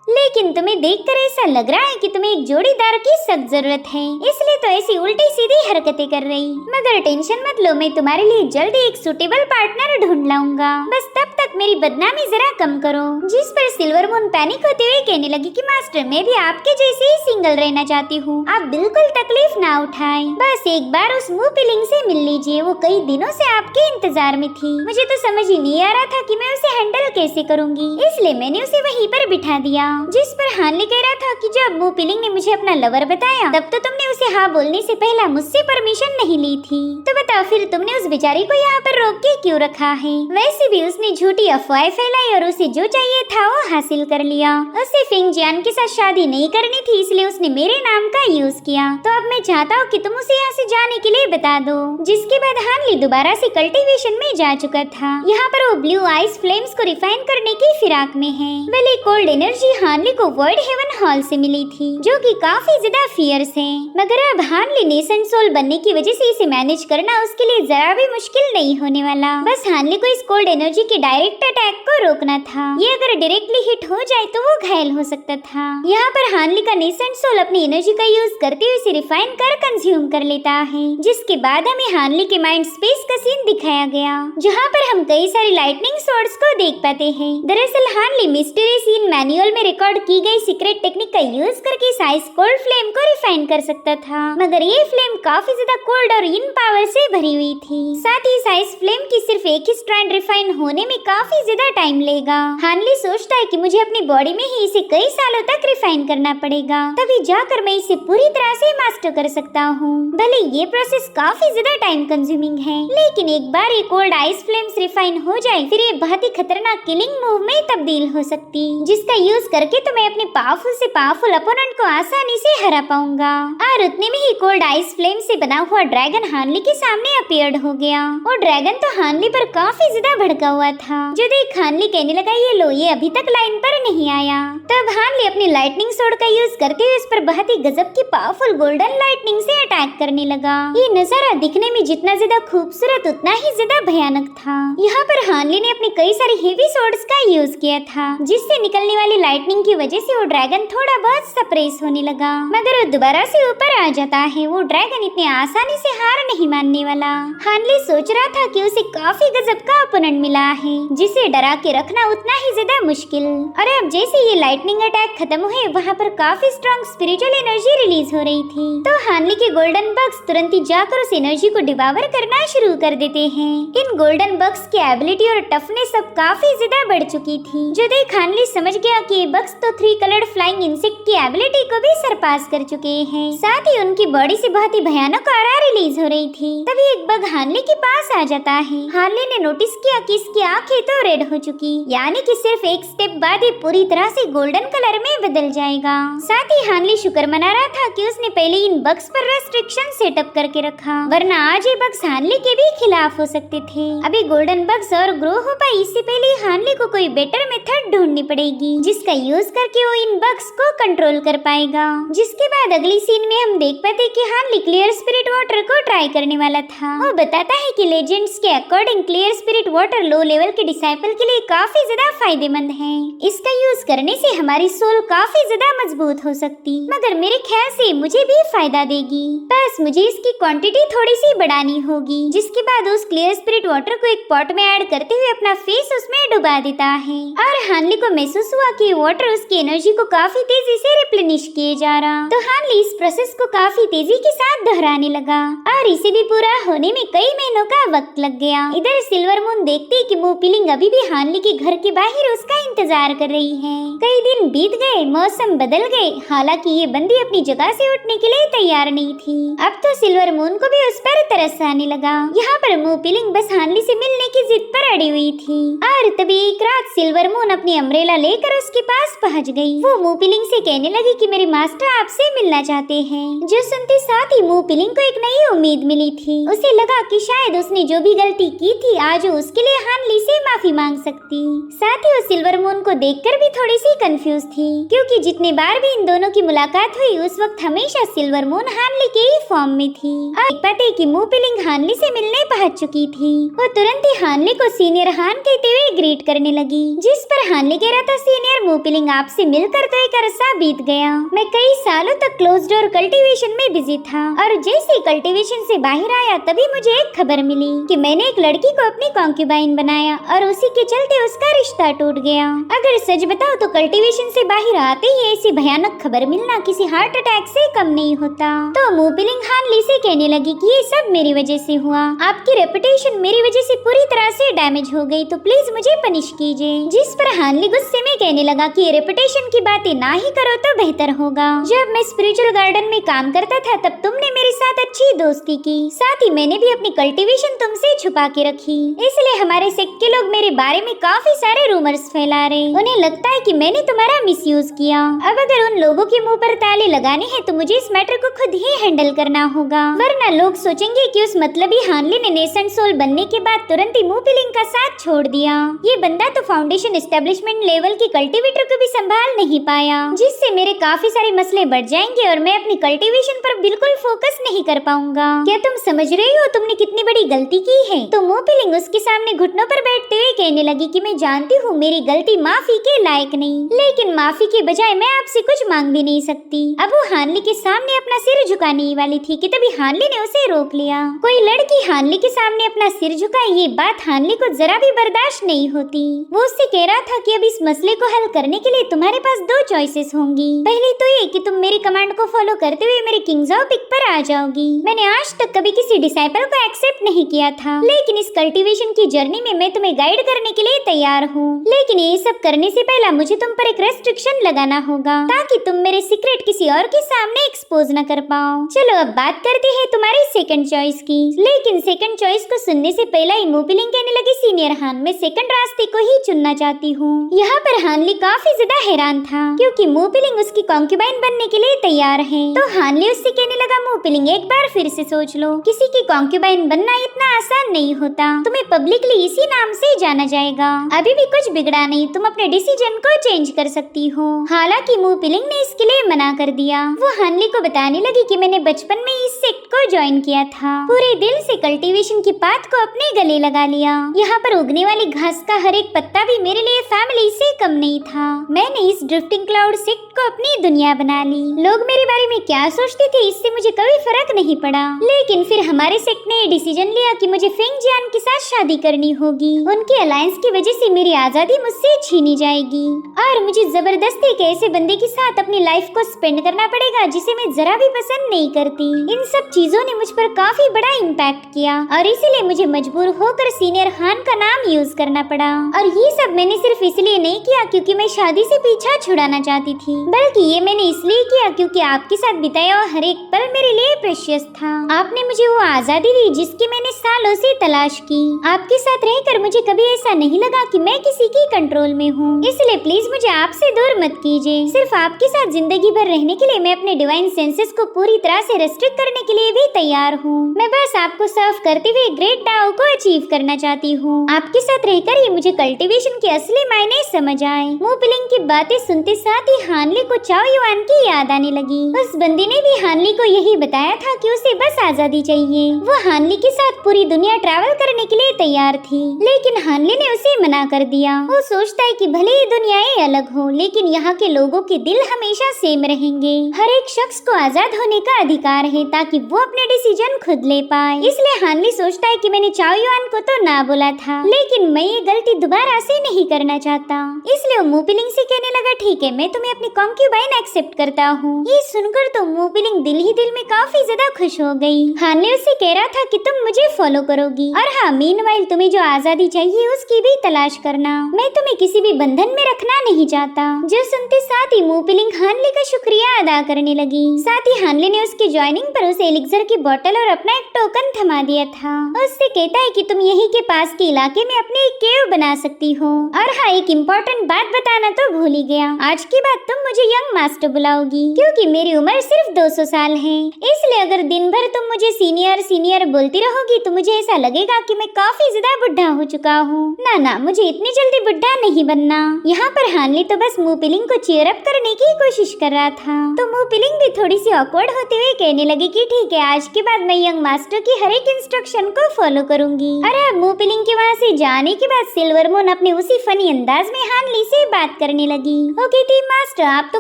लेकिन तुम्हें देखकर ऐसा लग रहा है कि तुम्हें एक जोड़ीदार की सख्त जरूरत है, इसलिए तो ऐसी उल्टी सीधी हरकतें कर रही। मगर टेंशन मत लो, मैं तुम्हारे लिए जल्दी एक सूटेबल पार्टनर ढूंढ लाऊंगा, बस तब तक मेरी बदनामी जरा कम करो। जिस पर सिल्वर मून पैनिक होते हुए कहने लगी कि मास्टर मैं भी आपके जैसे ही सिंगल रहना चाहती हूँ, आप बिल्कुल तकलीफ ना उठाएं, बस एक बार उस मुंह पिलिंग से मिल लीजिए, वो कई दिनों से आपके इंतजार में थी। मुझे तो समझ ही नहीं आ रहा था कि मैं उसे हैंडल कैसे करूँगी, इसलिए मैंने उसे वहीं पर बिठा दिया। जिस पर हानली कह रहा था कि जब मुंह पिलिंग ने मुझे अपना लवर बताया तब तो तुमने उसे हाँ बोलने से पहला मुझसे परमिशन नहीं ली थी, तो बताओ फिर तुमने उस बेचारी को यहाँ पर रोक के क्यों रखा है। वैसे भी उसने झूठी अफवाहें फैलाई और उसे जो चाहिए था वो हासिल कर लिया। उसे फिंग जियान के साथ शादी नहीं करनी थी, इसलिए उसने मेरे नाम का यूज किया। तो अब मैं चाहता हूँ कि तुम उसे यहाँ से जाने के लिए बता दो। जिसके बाद हानली दोबारा से कल्टीवेशन में जा चुका था। यहाँ पर वो ब्लू आइस फ्लेम्स को रिफाइन करने की फिराक में है। वेली कोल्ड एनर्जी हानली को वर्ल्ड हेवन हॉल से मिली थी, जो कि काफी ज्यादा फियर्स है, मगर अब हानली नेसेंट सोल बनने की वजह से इसे मैनेज करना उसके लिए जरा भी मुश्किल नहीं होने वाला। बस हानली को इस कोल्ड एनर्जी के डायरेक्ट अटैक को रोकना था। ये अगर डायरेक्टली हिट हो जाए तो वो घायल हो सकता था। यहाँ पर हानली का नेसेंट सोल अपनी एनर्जी का यूज करते हुए इसे रिफाइन कर कंज्यूम कर लेता है। जिसके बाद हमें हानली के माइंड स्पेस का सीन दिखाया गया, जहाँ पर हम कई सारी लाइटनिंग सोर्स को देख पाते हैं। दरअसल हानली मिस्ट्री सीन मैनुअल में रिकॉर्ड की गई सीक्रेट टेक्निक का यूज करके इस आइस कोल्ड फ्लेम को रिफाइन कर सकता था, मगर ये फ्लेम काफी ज्यादा कोल्ड और इन पावर से भरी हुई थी। साथ ही इस आइस फ्लेम की सिर्फ एक ही स्ट्रैंड रिफाइन होने में काफी ज्यादा टाइम लेगा। हानली सोचता है कि मुझे अपनी बॉडी में ही इसे कई सालों तक रिफाइन करना पड़ेगा, तभी जाकर मैं इसे पूरी तरह से मास्टर कर सकता हूँ। भले ये प्रोसेस काफी ज्यादा टाइम कंज्यूमिंग है, लेकिन एक बार ये कोल्ड आइस फ्लेम्स रिफाइन हो जाए फिर ये बहुत ही खतरनाक किलिंग मूव में तब्दील हो सकती, जिसका यूज करके तो मैं अपने पावरफुल से पावरफुल अपोनेंट को आसानी से हरा पाऊंगा। और उतने में ही कोल्ड आइस फ्लेम से बना हुआ ड्रैगन हानली के सामने अपीयर्ड हो गया। और ड्रैगन तो हानली पर काफी ज्यादा भड़का हुआ था, जो देख हानली कहने लगा, ये लो, ये अभी तक लाइन पर नहीं आया। तब हानली अपनी लाइटनिंग सोर्ड का यूज करते हुए उस पर बहुत ही गजब की पावरफुल गोल्डन लाइटनिंग से अटैक करने लगा। ये नजारा दिखने में जितना ज्यादा खूबसूरत उतना ही ज्यादा भयानक था। यहाँ पर हानली ने अपने कई सारी हेवी सोर्ड्स का यूज किया था, जिससे निकलने वाली लाइटनिंग की वजह से वो ड्रैगन थोड़ा बहुत सप्रेस होने लगा, मगर वो दोबारा से ऊपर आ जाता है। वो ड्रैगन इतने आसानी से हार नहीं मानने वाला। हानली सोच रहा था कि उसे काफी गजब का ओपोनेंट मिला है, जिसे डरा के रखना उतना ही ज्यादा मुश्किल। और अब जैसे ये लाइटनिंग अटैक खत्म हुए, वहाँ पर काफी स्ट्रॉन्ग स्पिरिचुअल एनर्जी रिलीज हो रही थी। तो हानली के गोल्डन बग्स तुरंत ही जाकर उस एनर्जी को डिवावर करना शुरू कर देते हैं। इन गोल्डन बग्स की एबिलिटी और टफनेस अब काफी ज्यादा बढ़ चुकी थी, जो देख हानली समझ गया कि ये बग्स तो 3 कलर्ड फ्लाइंग इंसेक्ट की एबिलिटी को भी सरपास कर चुके हैं। साथ ही उनकी बॉडी से बहुत ही भयानक ऑरा रिलीज हो रही थी। तभी एक बग हानली के पास आ जाता है। हानली ने नोटिस किया कि इसकी आंखें तो रेड हो चुकी, यानी कि सिर्फ एक स्टेप बाद ये पूरी तरह से गोल्डन कलर में बदल जाएगा। साथ ही हानली शुक्र मना रहा था कि उसने पहले इन बग्स पर रेस्ट्रिक्शन सेटअप करके रखा, वरना आज ये बग्स हानली के भी खिलाफ हो सकते थे। अभी गोल्डन बग्स और ग्रो हो पाए इससे पहले हानली को कोई बेटर मेथड ढूंढनी पड़ेगी, जिसका यूज करके वो इन बग्स को कंट्रोल कर पाएगा। जिसके बाद अगली सीन में हम देख पाते कि हानली क्लियर स्पिरिट वाटर को ट्राई करने वाला था। वो बताता है कि लेजेंड्स के according clear spirit water low level के डिसाइपल के लिए काफी ज्यादा फायदेमंद है। इसका यूज करने से हमारी सोल काफी ज्यादा मजबूत हो सकती, मगर मेरे ख्याल से मुझे भी फायदा देगी। बस मुझे इसकी क्वांटिटी थोड़ी सी बढ़ानी होगी। जिसके बाद उस क्लियर स्पिरिट वाटर को एक पॉट में ऐड करते हुए अपना फेस उसमें डुबा देता है। और हानली को महसूस हुआ कि वाटर उसकी एनर्जी को काफी तेजी से रिप्लेनिश किए जा रहा। तो हानली इस प्रोसेस को काफी तेजी के साथ दोहराने लगा और इसे भी पूरा होने में कई महीनों का वक्त लग गया। इधर सिल्वर मून देखती कि मू पिलिंग अभी भी हानली के घर के बाहर उसका इंतजार कर रही है। कई दिन बीत गए, मौसम बदल गए, हालांकि ये बंदी अपनी जगह से उठने के लिए तैयार नहीं थी। अब तो सिल्वर मून को भी उस पर तरस आने लगा। यहाँ पर मू पिलिंग बस हानली से मिलने की जिद पर अड़ी हुई थी और तभी एक रात सिल्वर मून अपनी अम्ब्रेला लेकर उसके पास पहुँच गई। वो मू पिलिंग से कहने लगी कि मेरे मास्टर आपसे मिलना चाहते हैं। जो सुनते साथ ही मू पिलिंग को एक नई उम्मीद मिली थी। उसे लगा कि शायद उसने जो भी गलती की थी आज उसके लिए हानली से माफी मांग सकती। साथ ही वो सिल्वर मून को देखकर भी थोड़ी सी कंफ्यूज थी, क्योंकि जितने बार भी इन दोनों की मुलाकात हुई उस वक्त हमेशा सिल्वर मून हानली के ही फॉर्म में थी। और पता है कि मू पिलिंग हानली से मिलने पहुंच चुकी थी। वो तुरंत ही हानली को सीनियर हान कहते हुए ग्रीट करने लगी, जिस पर हानली कह रहा था सीनियर मू पिलिंग आपसे मिलकर तो एक अरसा बीत गया। मैं कई सालों तक क्लोज डोर कल्टीवेशन में बिजी था और जैसे कल्टीवेशन से बाहर आया तभी मुझे एक खबर मिली कि मैंने एक लड़की को अपनी कॉन्क्यूबाइन बनाया और उसी के चलते उसका रिश्ता टूट गया। अगर सच बताओ तो कल्टीवेशन से बाहर आते ही ऐसी भयानक खबर मिलना किसी हार्ट अटैक से कम नहीं होता। तो मू पिलिंग हानली से कहने लगी कि ये सब मेरी वजह से हुआ। आपकी रेपुटेशन मेरी वजह से पूरी तरह से डैमेज हो गई, तो प्लीज मुझे पनिश कीजिए। जिस पर हानली गुस्से में कहने लगा कि रेपुटेशन की बातें ना ही करो तो बेहतर होगा। जब मैं स्पिरिचुअल गार्डन में काम करता था तब तुमने मेरे साथ अच्छी दोस्ती की, साथ ही मैंने भी अपनी कल्टीवेशन तुमसे छुपा के रखी, इसलिए हमारे सेक्ट के लोग मेरे बारे में काफी सारे रूमर्स फैला रहे। उन्हें लगता है कि मैंने तुम्हारा मिसयूज किया। अब अगर उन लोगों के मुंह पर ताले लगाने हैं तो मुझे इस मैटर को खुद ही हैंडल करना होगा, वरना लोग सोचेंगे कि उस मतलबी हानली ने नेसेंट सोल बनने के बाद तुरंत ही मू पिलिंग का साथ छोड़ दिया। ये बंदा तो फाउंडेशन एस्टेब्लिशमेंट लेवल की कल्टीवेटर को भी संभाल नहीं पाया, जिससे मेरे काफी सारे मसले बढ़ जाएंगे और मैं अपनी कल्टीवेशन पर बिल्कुल फोकस नहीं कर पाऊंगा। क्या तुम समझ रही हो तुमने कितनी बड़ी गलती की है? तो मू पिलिंग उसके सामने घुटनों पर बैठते हुए कहने लगी कि मैं जानती हूँ मेरी गलती माफी के लायक नहीं, लेकिन माफी के बजाय मैं आपसे कुछ मांग भी नहीं सकती। अब वो हानली के सामने अपना सिर झुकाने ही वाली थी कि तभी हानली ने उसे रोक लिया। कोई लड़की हानली के सामने अपना सिर झुकाए, ये बात हानली को जरा भी बर्दाश्त नहीं होती। वो उससे कह रहा था कि अब इस मसले को हल करने के लिए तुम्हारे पास दो चॉइसेस होंगी। पहली तो ये कि तुम मेरी कमांड को फॉलो करते हुए मेरे किंग्स ऑफ पिक पर आ जाओगी। मैंने आज तक कभी किसी डिसाइपल को एक्सेप्ट नहीं किया था, लेकिन इस कल्टीवेशन की जर्नी में मैं तुम्हें गाइड करने के लिए तैयार हूँ। लेकिन ये सब करने से पहले मुझे तुम पर एक रेस्ट्रिक्शन लगाना होगा ताकि तुम मेरे सीक्रेट किसी और के सामने एक्सपोज न कर पाओ। चलो अब बात करते हैं तुम्हारी सेकंड चॉइस की। लेकिन सेकंड चॉइस को सुनने से पहले ही मू पिलिंग कहने लगी सीनियर हान मैं सेकंड रास्ते को ही चुनना चाहती हूँ। यहाँ पर हानली काफी ज्यादा हैरान था क्योंकि मू पिलिंग उसकी कॉन्क्यूबाइन बनने के लिए तैयार है। तो हानली उससे कहने लगा मू पिलिंग एक बार फिर से सोच लो, किसी की कॉन्क्यूबाइन बनना इतना आसान नहीं होता। तुम्हें पब्लिकली इसी नाम से जाना जाएगा। अभी भी कुछ बिगड़ा नहीं, तुम अपने डिसीजन को चेंज कर सकती हो। हालांकि मू पिलिंग ने इसके लिए मना कर दिया। वो हानली को बताने लगी कि मैंने बचपन में इस सेक्ट को ज्वाइन किया था, पूरे दिल से कल्टीवेशन की बात को अपने गले लगा लिया। यहाँ पर उगने वाली घास का हर एक पत्ता भी मेरे लिए फैमिली से कम नहीं था। मैंने इस ड्रिफ्टिंग क्लाउड सेक्ट को अपनी दुनिया बना ली। लोग मेरे बारे में क्या सोचते थे इससे मुझे कभी फर्क नहीं पड़ा, लेकिन फिर हमारे सेक्ट ने डिसीजन लिया कि मुझे फेंग जियान के साथ शादी करनी होगी। उनके अलायंस की वजह से मेरी आजादी मुझसे छीनी जाएगी और मुझे जबरदस्ती एक ऐसे बंदे के साथ अपनी लाइफ को स्पेंड करना पड़ेगा जिसे मैं जरा भी पसंद नहीं करती। इन सब चीजों ने मुझ पर काफी बड़ा इम्पैक्ट किया और इसीलिए मुझे मजबूर होकर सीनियर हान का नाम यूज करना पड़ा। और ये सब मैंने सिर्फ इसलिए नहीं किया क्योंकि मैं शादी से पीछा छुड़ाना चाहती थी, बल्कि ये मैंने इसलिए किया क्योंकि आपके साथ बिताया हुआ हर एक पल मेरे लिए प्रेशियस था। आपने मुझे वो आजादी दी जिसकी मैंने सालों से तलाश की। आपके साथ रहकर मुझे कभी ऐसा नहीं लगा कि मैं किसी की कंट्रोल में हूँ, इसलिए प्लीज मुझे आपसे दूर मत कीजिए। सिर्फ आपके साथ जिंदगी भर रहने के लिए मैं अपने डिवाइन सेंसेस को पूरी तरह से रेस्ट्रिक्ट करने के लिए भी तैयार हूँ। मैं बस आपको सर्व करते हुए ग्रेट डाओ को अचीव करना चाहती हूँ। आपके साथ रहकर ही मुझे कल्टीवेशन के असली मायने समझ आए। मू पिलिंग की बातें सुनते साथ ही हानली को चाओ युआन की याद आने लगी। उस बंदी ने भी हानली को यही बताया था कि उसे बस आजादी चाहिए। वो हानली के साथ पूरी दुनिया ट्रैवल करने के लिए तैयार थी, लेकिन हानली ने उसे मना कर दिया। वो सोचता है कि भले ही दुनियाएं अलग हो, लेकिन यहाँ के लोगों के दिल हमेशा सेम रहेंगे। हर एक शख्स को आजाद होने का अधिकार है ताकि वो अपने डिसीजन खुद ले पाए। इसलिए हानली सोचता है कि मैंने चाओ युआन को तो ना बोला था, लेकिन मैं ये गलती दोबारा से नहीं करना चाहता। इसलिए वो मू पिलिंग मूपिलिंग से कहने लगा, ठीक है, मैं तुम्हें अपनी कॉन्क्यूबाइन एक्सेप्ट करता हूँ। ये सुनकर तो मूपिलिंग दिल ही दिल में काफी ज्यादा खुश हो गई। हानले उससे कह रहा था कि तुम मुझे फॉलो करोगी, और हाँ, मीनवाइल तुम्हें जो आजादी चाहिए उसकी भी तलाश करना। मैं तुम्हें किसी भी बंधन में रखना नहीं चाहता। जो सुनते साथ ही मूपिलिंग हानले का शुक्रिया अदा करने लगी। साथ ही हानले ने उसकी ज्वाइनिंग पर उसे एलिक्सर की बोतल और अपना एक टोकन थमा दिया था। उससे कहता है कि तुम यहीं के पास के इलाके में अपने एक केव बना सकती हो। और हाँ, एक इम्पोर्टेंट बात बताना तो भूल ही गया, आज के बाद तुम मुझे यंग मास्टर बुलाओगी, क्योंकि मेरी उम्र सिर्फ 200 साल है। इसलिए अगर दिन भर तुम मुझे सीनियर सीनियर बोलती रहोगी तो मुझे ऐसा लगेगा कि मैं काफी ज्यादा बुढ़ा हो चुका हूँ। ना, मुझे इतनी जल्दी बुढ़ा नहीं बनना। यहाँ पर हानले तो बस मूपिलिंग को चीयर अप करने की कोशिश कर रहा था, तो मूपिलिंग भी थोड़ी सी ऑकवर्ड होते हुए कहने लगी कि ठीक है, आज के बाद मैं यंग मास्टर की हर एक इंस्ट्रक्शन को फॉलो करूंगी। अरे मूपिलिंग के वहाँ से जाने के बाद सिल्वरमून अपने उसी फनी अंदाज में हानले से बात करने लगी। वो कहती, मास्टर आप तो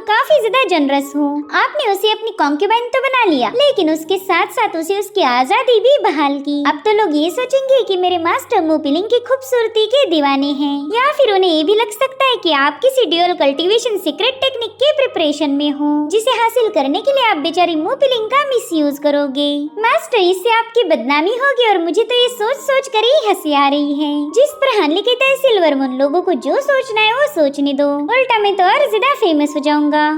काफी ज्यादा जनरस हो, आपने उसे अपनी कॉन्क्यूबाइन तो बना लिया, लेकिन उसके साथ साथ उसे उसकी आजादी भी बहाल की। अब तो लोग ये सोचेंगे कि मेरे मास्टर मूपिलिंग की खूबसूरती के दीवाने हैं, या फिर उन्हें ये भी लग सकता है कि आप किसी ड्यूअल कल्टीवेशन सीक्रेट टेक्निक के प्रिपरेशन में हो, जिसे हासिल करने के लिए आप बेचारी मूपिलिंग का मिसयूज करोगे। मास्टर, इससे आपकी बदनामी होगी और मुझे तो ये सोच सोच कर ही हंसी आ रही है। जिस पर हानले कहता है, सिल्वरमून लोगों को जो सोचना है वो सोचने दो, उल्टा मैं तो और ज्यादा फेमस हो जाऊंगा।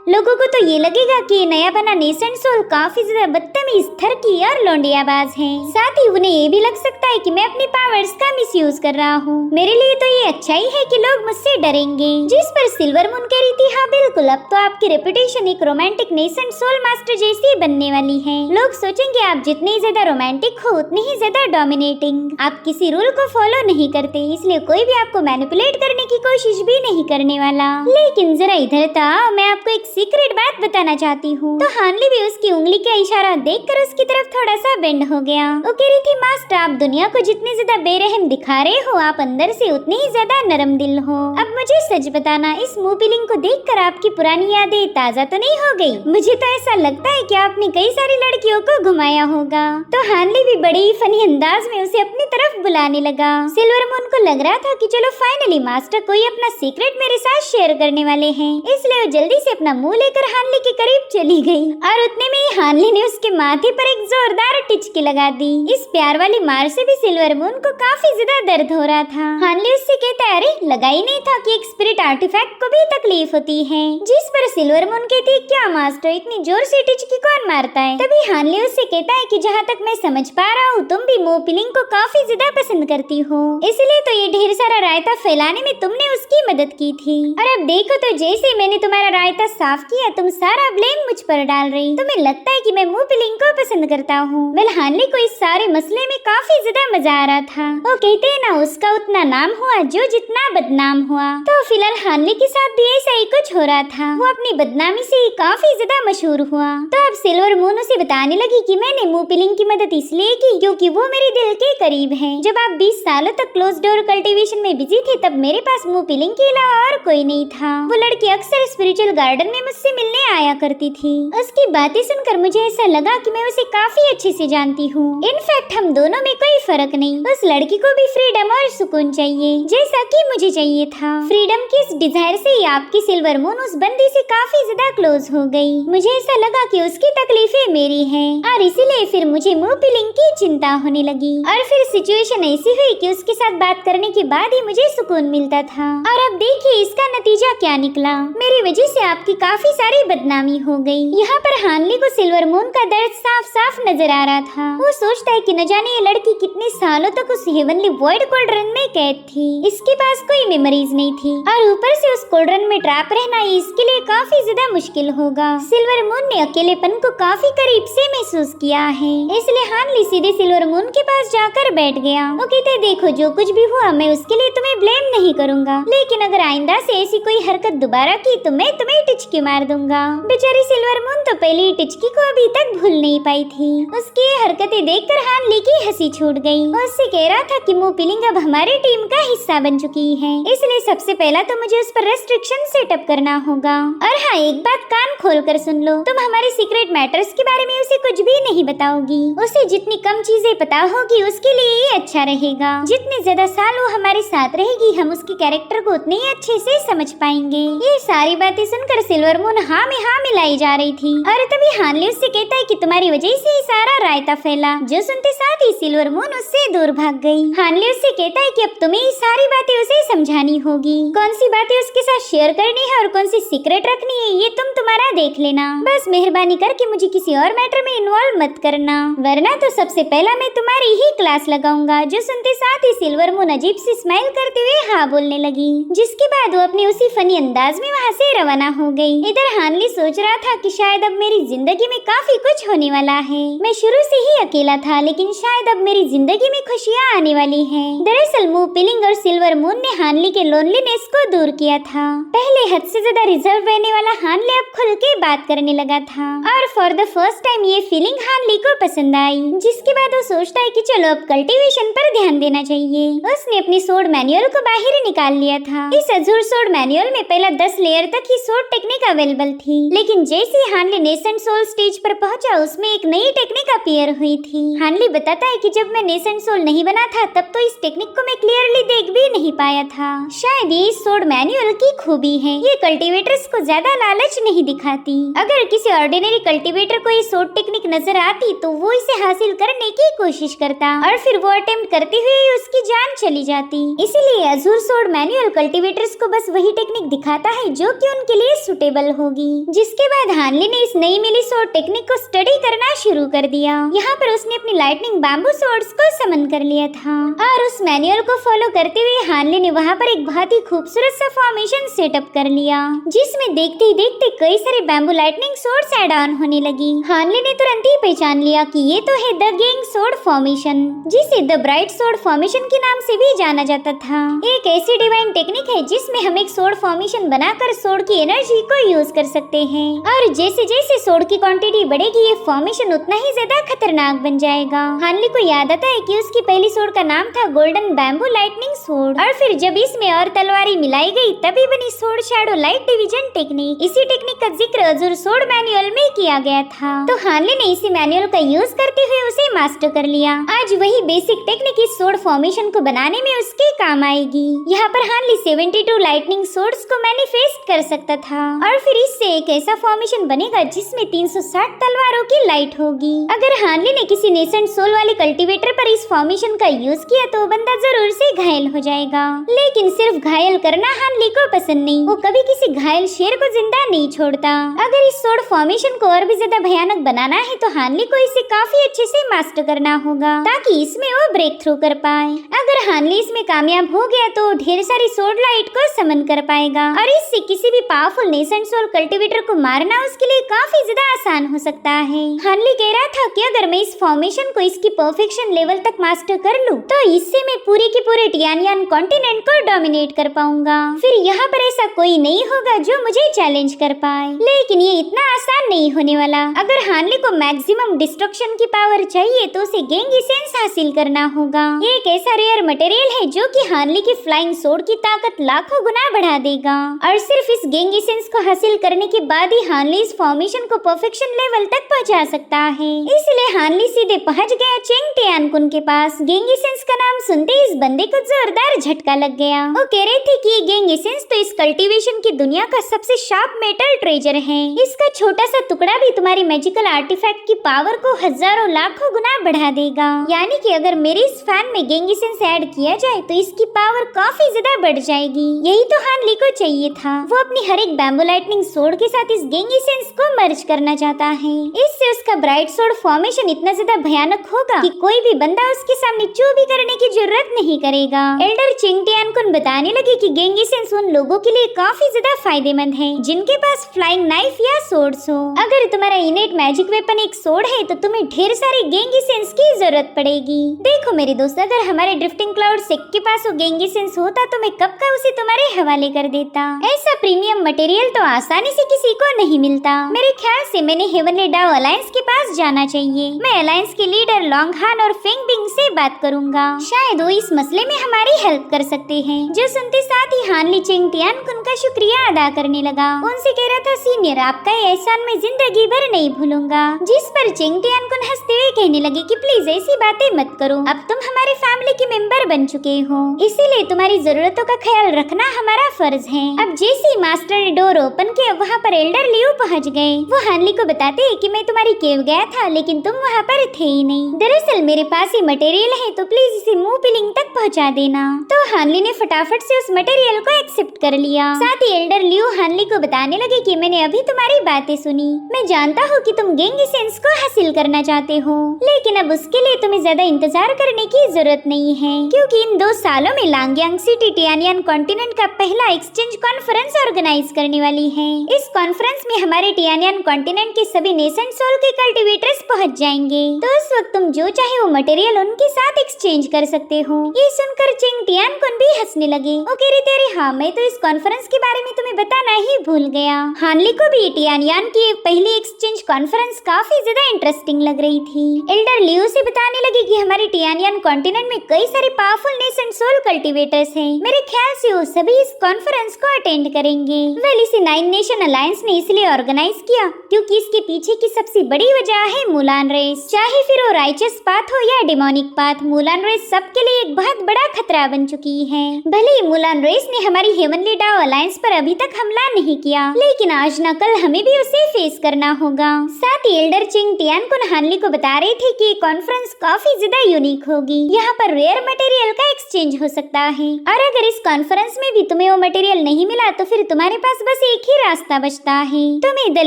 लोगों को तो ये लगेगा कि ये नया बना नेसेंट सोल काफी ज्यादा बदतमीज, थरकी और लौंडियाबाज है। साथ ही उन्हें ये भी लग सकता है कि मैं अपनी पावर्स का मिसयूज कर रहा हूँ। मेरे लिए तो ये अच्छा ही है कि लोग मुझसे डरेंगे। जिस पर सिल्वरमून कह रही थी, हाँ बिल्कुल, अब तो आपकी रेपुटेशन एक रोमांटिक नेसेंट सोल मास्टर जैसी बनने वाली है। लोग सोचेंगे आप जितनी ज्यादा रोमांटिक हो उतनी ही ज्यादा डोमिनेटिंग। आप किसी रूल को फॉलो नहीं करते, इसलिए कोई भी आपको मैनिपुलेट करने की कोशिश भी नहीं करने वाला। लेकिन जरा इधर था, मैं आपको एक सीक्रेट बात बताना चाहती हूँ। तो हानले भी उसकी उंगली का इशारा देखकर उसकी तरफ थोड़ा सा बेंड हो गया। वो कह रही थी, मास्टर आप दुनिया को जितनी ज्यादा बेरहम दिखा रहे हो, आप अंदर से उतनी ही ज्यादा नरम दिल हो। अब मुझे सच बताना, इस मूपिलिंग को देखकर आपकी पुरानी यादें ताजा तो नहीं हो गई? मुझे तो ऐसा लगता है कि आपने कई सारी लड़कियों को घुमाया होगा। तो हानले भी बड़े ही फनी अंदाज में उसे अपनी तरफ बुलाने लगा। सिल्वरमून को लग रहा था कि चलो फाइनली मास्टर कोई अपना सीक्रेट मेरे साथ शेयर करने वाले हैं, इसलिए वो जल्दी से अपना मुंह लेकर हानले के करीब चली गई, और उतने में ही हानले ने उसके माथे पर एक जोरदार टिचकी लगा दी। इस प्यार वाली मार से भी सिल्वरमून को काफी ज्यादा दर्द हो रहा था। हानले उससे कहता है, अरे लगा ही नहीं था कि एक स्पिरिट आर्टिफैक्ट को भी तकलीफ होती है। जिस पर सिल्वरमून कहती है, क्या मास्टर इतनी जोर से टिचकी कौन मारता है? तभी हानले उससे कहता है कि जहाँ तक मैं समझ पा रहा हूँ, तुम भी मूपिलिंग को काफी ज्यादा पसंद करती हो, इसलिए तो ये ढेर सारा रायता फैलाने में तुमने उसकी मदद की थी। और अब देखो तो जैसे मैंने तुम्हारा रायता साफ किया, तुम सारा ब्लेम मुझ पर डाल रही। तुम्हें लगता है कि मैं मूपिलिंग को पसंद करता हूँ। वेल हानले को इस सारे मसले में काफी ज्यादा मजा आ रहा था। वो कहते हैं ना, उसका उतना नाम हुआ जो जितना बदनाम हुआ। तो फिलहाल हानले के साथ भी ऐसा ही कुछ हो रहा था। वो अपनी बदनामी से काफी ज्यादा मशहूर हुआ। तो अब सिल्वरमून उसे बताने लगी कि मैंने मूपिलिंग की मदद इसलिए की क्योंकि वो मेरे दिल के करीब है। जब आप 20 सालों तक क्लोज डोर कल्टीवेशन में बिजी थे, तब मेरे पास मूपिलिंग के अलावा और कोई नहीं था। वो लड़की अक्सर स्पिरिचुअल गार्डन में मुझसे मिलने आया करती थी। उसकी बातें सुनकर मुझे ऐसा लगा कि मैं उसे काफी अच्छे से जानती हूँ। इनफैक्ट हम दोनों में कोई फर्क नहीं। उस लड़की को भी फ्रीडम और सुकून चाहिए, जैसा कि मुझे चाहिए था। फ्रीडम की इस डिजायर से ही आपकी सिल्वरमून उस बंदी से काफी ज्यादा क्लोज हो गई। मुझे ऐसा लगा कि उसकी तकलीफें मेरी हैं, और इसीलिए फिर मुझे मूपिलिंग की चिंता होने लगी। और फिर सिचुएशन ऐसी हुई कि उसके साथ बात करने के बाद ही मुझे सुकून मिलता था। और अब देखिए इसका नतीजा क्या निकला। मेरी वजह से आपकी काफी सारी बदनामी हो गई। यहाँ पर हानले को सिल्वरमून का दर्द साफ साफ नजर आ रहा था। वो सोचता है कि न जाने ये लड़की कितने सालों तक उस हेवनली वॉइड कोल्ड्रन में कैद थी। इसके पास कोई मेमोरीज नहीं थी, और ऊपर से उस कोल्ड्रन में ट्रैप रहना इसके लिए काफी ज्यादा मुश्किल होगा। सिल्वरमून ने अकेलेपन को काफी करीब से महसूस किया है, इसलिए हानले सीधे सिल्वरमून के पास जाकर बैठ गया। वो कहते, देखो जो कुछ भी हुआ मैं उसके लिए तुम्हें ब्लेम नहीं करूँगा, लेकिन अगर आइंदा से ऐसी कोई हरकत दोबारा की तो मैं तुम्हें टिचकी तुझे मार दूंगा। बेचारी सिल्वर मून तो पहले टिचकी को अभी तक भूल नहीं पाई थी। उसकी ये हरकतें देखकर हान ली की हंसी छूट गई। वो उससे कह रहा था कि मू पिलिंग अब हमारी टीम का हिस्सा बन चुकी है, इसलिए सबसे पहला तो मुझे उस पर रेस्ट्रिक्शन सेटअप करना होगा। और हाँ, एक बात कान खोल कर सुन लो, तुम हमारे सीक्रेट मैटर्स के बारे में उसे कुछ भी नहीं बताओगी। उसे जितनी कम चीजें पता होगी उसके लिए ये अच्छा रहेगा। जितने ज्यादा साल वो हमारे साथ रहेगी हम उसके कैरेक्टर को उतने ही अच्छे से समझ पाएंगे। ये सारी बातें सुनकर सिल्वर मून हाँ में हाँ मिलाई जा रही थी। और तभी हानली उससे कहता है कि तुम्हारी वजह से ही सारा रायता फैला। जो सुनते साथ ही सिल्वर मून उससे दूर भाग गई। हानली उससे कहता है कि अब तुम्हें ये सारी बातें उसे समझानी होगी। कौन सी बातें उसके साथ शेयर करनी है और कौन सी सीक्रेट रखनी है ये तुम तुम्हारा देख लेना। बस मेहरबानी करके मुझे किसी और मैटर में इन्वॉल्व मत करना, वरना तो सबसे पहला मैं तुम्हारी ही क्लास लगाऊंगा। जो सुनते साथ ही सिल्वर मून अजीब सी स्माइल करते हुए हाँ बोलने लगी, जिसके बाद वो अपनी उसी फनी अंदाज में वहाँ से रवाना हो गई। इधर हानली सोच रहा था कि शायद अब मेरी जिंदगी में काफी कुछ होने वाला है। मैं शुरू से ही अकेला था, लेकिन शायद अब मेरी जिंदगी में खुशियाँ आने वाली हैं। दरअसल मू पिलिंग और सिल्वर मून ने हानली के लोनलीनेस को दूर किया था। पहले हद से ज्यादा रिजर्व रहने वाला हानली अब खुल के बात करने लगा था और फॉर द फर्स्ट टाइम ये फीलिंग हानली को पसंद आई। जिसके बाद वो सोचता है कि चलो अब कल्टीवेशन पर ध्यान देना चाहिए। उसने अपनी सोड मैनुअल को बाहर निकाल लिया था। इस अजूर सोड मैनुअल में पहला 10 लेयर तक ही सोड टेक्निक अवेलेबल थी, लेकिन जैसे ही हानली नेसेंट सोल स्टेज पर पहुंचा उसमें एक नई टेक्निक अपीयर हुई थी। हानली बताता है कि जब मैं नेसेंट सोल नहीं बना था तब तो इस टेक्निक को मैं क्लियरली देख भी नहीं पाया था। शायद ये इस सोड मैनुअल की खूबी है, ये कल्टीवेटर्स को ज्यादा लालच नहीं दिखाती। अगर किसी ऑर्डिनरी कल्टीवेटर को ये सोड टेक्निक नजर आती तो वो इसे हासिल करने की कोशिश करता और फिर वो अटेम्प्ट करते हुए उसकी जान चली जाती। इसीलिए अजूर सोड मैनुअल कल्टीवेटर्स को बस वही टेक्निक दिखाता है जो कि उनके लिए सुटेबल होगी। जिसके बाद हानली ने इस नई मिली सोड टेक्निक को स्टडी करना शुरू कर दिया। यहाँ पर उसने अपनी लाइटनिंग बैम्बू सोर्ड्स को समन कर लिया था और उस मैनुअल को फॉलो करते हुए हानली ने वहाँ पर एक बहुत ही खूबसूरत सा फॉर्मेशन सेटअप कर लिया, जिसमें देखते ही देखते कई सारे bamboo lightning swords add on होने लगी। हानली ने तुरंत ही पहचान लिया कि ये तो है द गैंग सोर्ड फॉर्मेशन, जिसे द ब्राइट सोर्ड फॉर्मेशन के नाम से भी जाना जाता था। एक ऐसी डिवाइन टेक्निक है जिसमें हम एक सोर्ड फॉर्मेशन बनाकर सोर्ड की एनर्जी को यूज कर सकते हैं और जैसे जैसे सोर्ड की क्वांटिटी बढ़ेगी ये फॉर्मेशन उतना ही ज्यादा खतरनाक बन जाएगा। हानली को याद आता है कि उसकी पहली सोर्ड का नाम था गोल्डन बैम्बू लाइटनिंग सोर्ड और फिर जब इसमें और तलवारी मिलाई गई तभी बनी sword shadow light division technique. इसी टेक्निक का जिक्र अजूर सोर्ड मैनुअल में किया गया था, तो हानली ने इसी मैनुअल का यूज करते हुए उसे मास्टर कर लिया। आज वही बेसिक टेक्निक इस सोर्ड फॉर्मेशन को बनाने में उसके काम आएगी। यहाँ पर हानली 72 लाइटनिंग सोर्ड्स को मैनिफेस्ट कर सकता था और फिर इससे एक ऐसा फॉर्मेशन बनेगा जिसमें 360 तलवारों की लाइट होगी। अगर हानली ने किसी नेसेंट सोल वाले कल्टीवेटर पर इस फॉर्मेशन का यूज किया तो बंदा जरूर से घायल हो जाएगा, लेकिन सिर्फ घायल करना हानली को पसंद नहीं। वो कभी किसी घायल शेर को जिंदा नहीं छोड़ता। अगर इस सोर्ड फॉर्मेशन को और भी ज्यादा भयानक बनाना है तो हानली को इसे काफी अच्छे से मास्टर करना होगा ताकि इसमें वो ब्रेक थ्रू कर पाए। अगर हानली इसमें कामयाब हो गया तो ढेर सारी सोर्ड लाइट को समन कर पाएगा और इससे किसी भी पावरफुल नेसेंट सोल कल्टीवेटर को मारना उसके लिए काफी ज्यादा आसान हो सकता है। हानली कह रहा था कि अगर मैं इस फॉर्मेशन को इसकी परफेक्शन लेवल तक मास्टर कर लूं तो इससे मैं पूरे के पूरे टियानियन कॉन्टिनेंट को डोमिनेट कर पाऊंगा। फिर यहाँ पर ऐसा कोई नहीं होगा जो मुझे चैलेंज कर पाए, लेकिन ये इतना आसान नहीं होने वाला। अगर हानली को मैक्सिमम डिस्ट्रक्शन की पावर चाहिए तो उसे गैंग एसेंस हासिल करना होगा। ये एक ऐसा रेयर मटेरियल है जो कि हानली की फ्लाइंग सोर्ड की ताकत लाखों गुना बढ़ा देगा और सिर्फ इस गैंग एसेंस को हासिल करने के बाद ही हानली इस फॉर्मेशन को परफेक्शन लेवल तक पहुंचा सकता है। इसलिए हानली सीधे पहुंच गया चेंग टियानकुन के पास। गैंग एसेंस का नाम सुनते ही इस बंदे को जोरदार झटका लग गया। वो कह रहे थे कि ये गैंग एसेंस तो इस कल्टीवेशन की दुनिया का सबसे शार्प मेटल ट्रेजर है। इसका छोटा सा टुकड़ा भी तुम्हारी मैजिकल आर्टिफैक्ट की पावर को हजारों लाखों गुना बढ़ा देगा। यानी कि अगर मेरे इस फैन में गैंग एसेंस ऐड किया जाए तो इसकी पावर काफी ज्यादा बढ़ जाएगी। यही तो हानली को चाहिए था। वो अपनी हर एक बैम्बू लाइटनिंग सोर्ड के साथ इस गैंग एसेंस को मर्ज करना चाहता है। इससे उसका ब्राइट सोर्ड फॉर्मेशन इतना ज्यादा भयानक होगा कि कोई भी बंदा उसके सामने चू भी करने की जरूरत नहीं करेगा। एल्डर चेंग टियानकुन बताने लगे कि गैंग एसेंस उन लोगों के लिए काफी ज्यादा फायदेमंद है जिनके पास फ्लाइंग नाइफ या सोर्ड्स हो। अगर तुम्हारा इनेट मैजिक वेपन एक सोर्ड है तो तुम्हें ढेर सारे गैंग एसेंस की जरूरत पड़ेगी। देखो मेरे दोस्त, अगर हमारे ड्रिफ्टिंग क्लाउड सेक के पास वो गैंग एसेंस होता तो मैं कब का उसे तुम्हारे हवाले कर देता। ऐसा प्रीमियम मटेरियल तो आसानी से किसी को नहीं मिलता। मेरे ख्याल से मैंने हेवनली डाओ अलायंस के पास जाना चाहिए। मैं अलायंस के लीडर लॉन्गहान और फेंग बिंग से बात करूंगा, शायद वो इस मसले में हमारी हेल्प कर सकते हैं। जो सुनते साथ ही हानली चेंग टियानकुन का शुक्रिया अदा करने लगा। उनसे कह रहा था, सीनियर, आपका ये एहसान मैं जिंदगी भर नहीं भूलूंगा। जिस पर चेंग टियानकुन हंसते हुए कहने लगे कि प्लीज ऐसी बातें मत करो, अब तुम हमारे फैमिली के मेंबर बन चुके हो, इसीलिए तुम्हारी जरूरतों का ख्याल रखना हमारा फर्ज है। अब जैसे मास्टर ने डोर ओपन किया, वहाँ पर एल्डर लियो पहुँच गए। वो हानली को बताते हैं कि मैं तुम्हारी केव गया था, लेकिन तुम वहाँ पर थे ही नहीं। दरअसल मेरे पास ये मटेरियल है, तो प्लीज इसे मुंह पिलिंग तक पहुँचा देना। तो हानली ने फटाफट से उस मटेरियल को एक्सेप्ट कर लिया। साथ ही एल्डर लियो हानली को बताने लगे कि मैंने अभी तुम्हारी बातें सुनी। मैं जानता हूँ कि तुम गेंग एसेंस को हासिल करना चाहते हो, लेकिन अब उसके लिए तुम्हें ज्यादा इंतजार करने की जरूरत नहीं है, क्योंकि इन 2 सालों में लांगयांग सिटी टियानियन कॉन्टिनेंट का पहला एक्सचेंज कॉन्फ्रेंस ऑर्गेनाइज करने वाली है। इस कॉन्फ्रेंस में हमारे टियानियन कॉन्टिनेंट के सभी नेसेंट सोल के कल्टीवेटर्स पहुंच जाएंगे। तो उस वक्त तुम जो चाहे वो मटेरियल उनके साथ एक्सचेंज कर सकते हो। ये सुनकर चेंग टियानकुन भी हंसने लगे। वो कह रहे थे, हाँ, मैं तो इस कॉन्फ्रेंस के बारे में तुम्हें बताना ही भूल गया। हानली को भी टियानियन की पहली एक्सचेंज कॉन्फ्रेंस काफी ज्यादा इंटरेस्टिंग लग रही थी। एल्डर लियो से बताने लगे कि हमारे टियानियन कॉन्टिनेंट में कई सारे पावरफुल नेसेंट सोल कल्टीवेटर्स हैं। मेरे ख्याल से वो सभी इस कॉन्फ्रेंस को अटेंड करेंगे। वेल, इसे 9 नेशन अलायंस ने इसलिए ऑर्गेनाइज किया क्योंकि इसके पीछे की सबसे बड़ी वजह है मुलान रेस। चाहे फिर वो राइचस पाथ हो या डेमोनिक पाथ, मुलान रेस सबके लिए एक बहुत बड़ा खतरा बन चुकी है। भले ही मुलान रेस ने हमारी हेवनली डाओ अलायंस पर अभी तक हमला नहीं किया, लेकिन आज न कल हमें भी उसे फेस करना होगा। साथ ही एल्डर चेंग टियानकुन हानली को बता रहे थे कि कॉन्फ्रेंस काफी ज्यादा यूनिक होगी। यहाँ पर रेयर मटेरियल का एक्सचेंज हो सकता है, और अगर इस कॉन्फ्रेंस में भी तुम्हें वो मटेरियल नहीं मिला तो फिर तुम्हारे पास बस एक ही रास्ता बचता है, तुम्हें the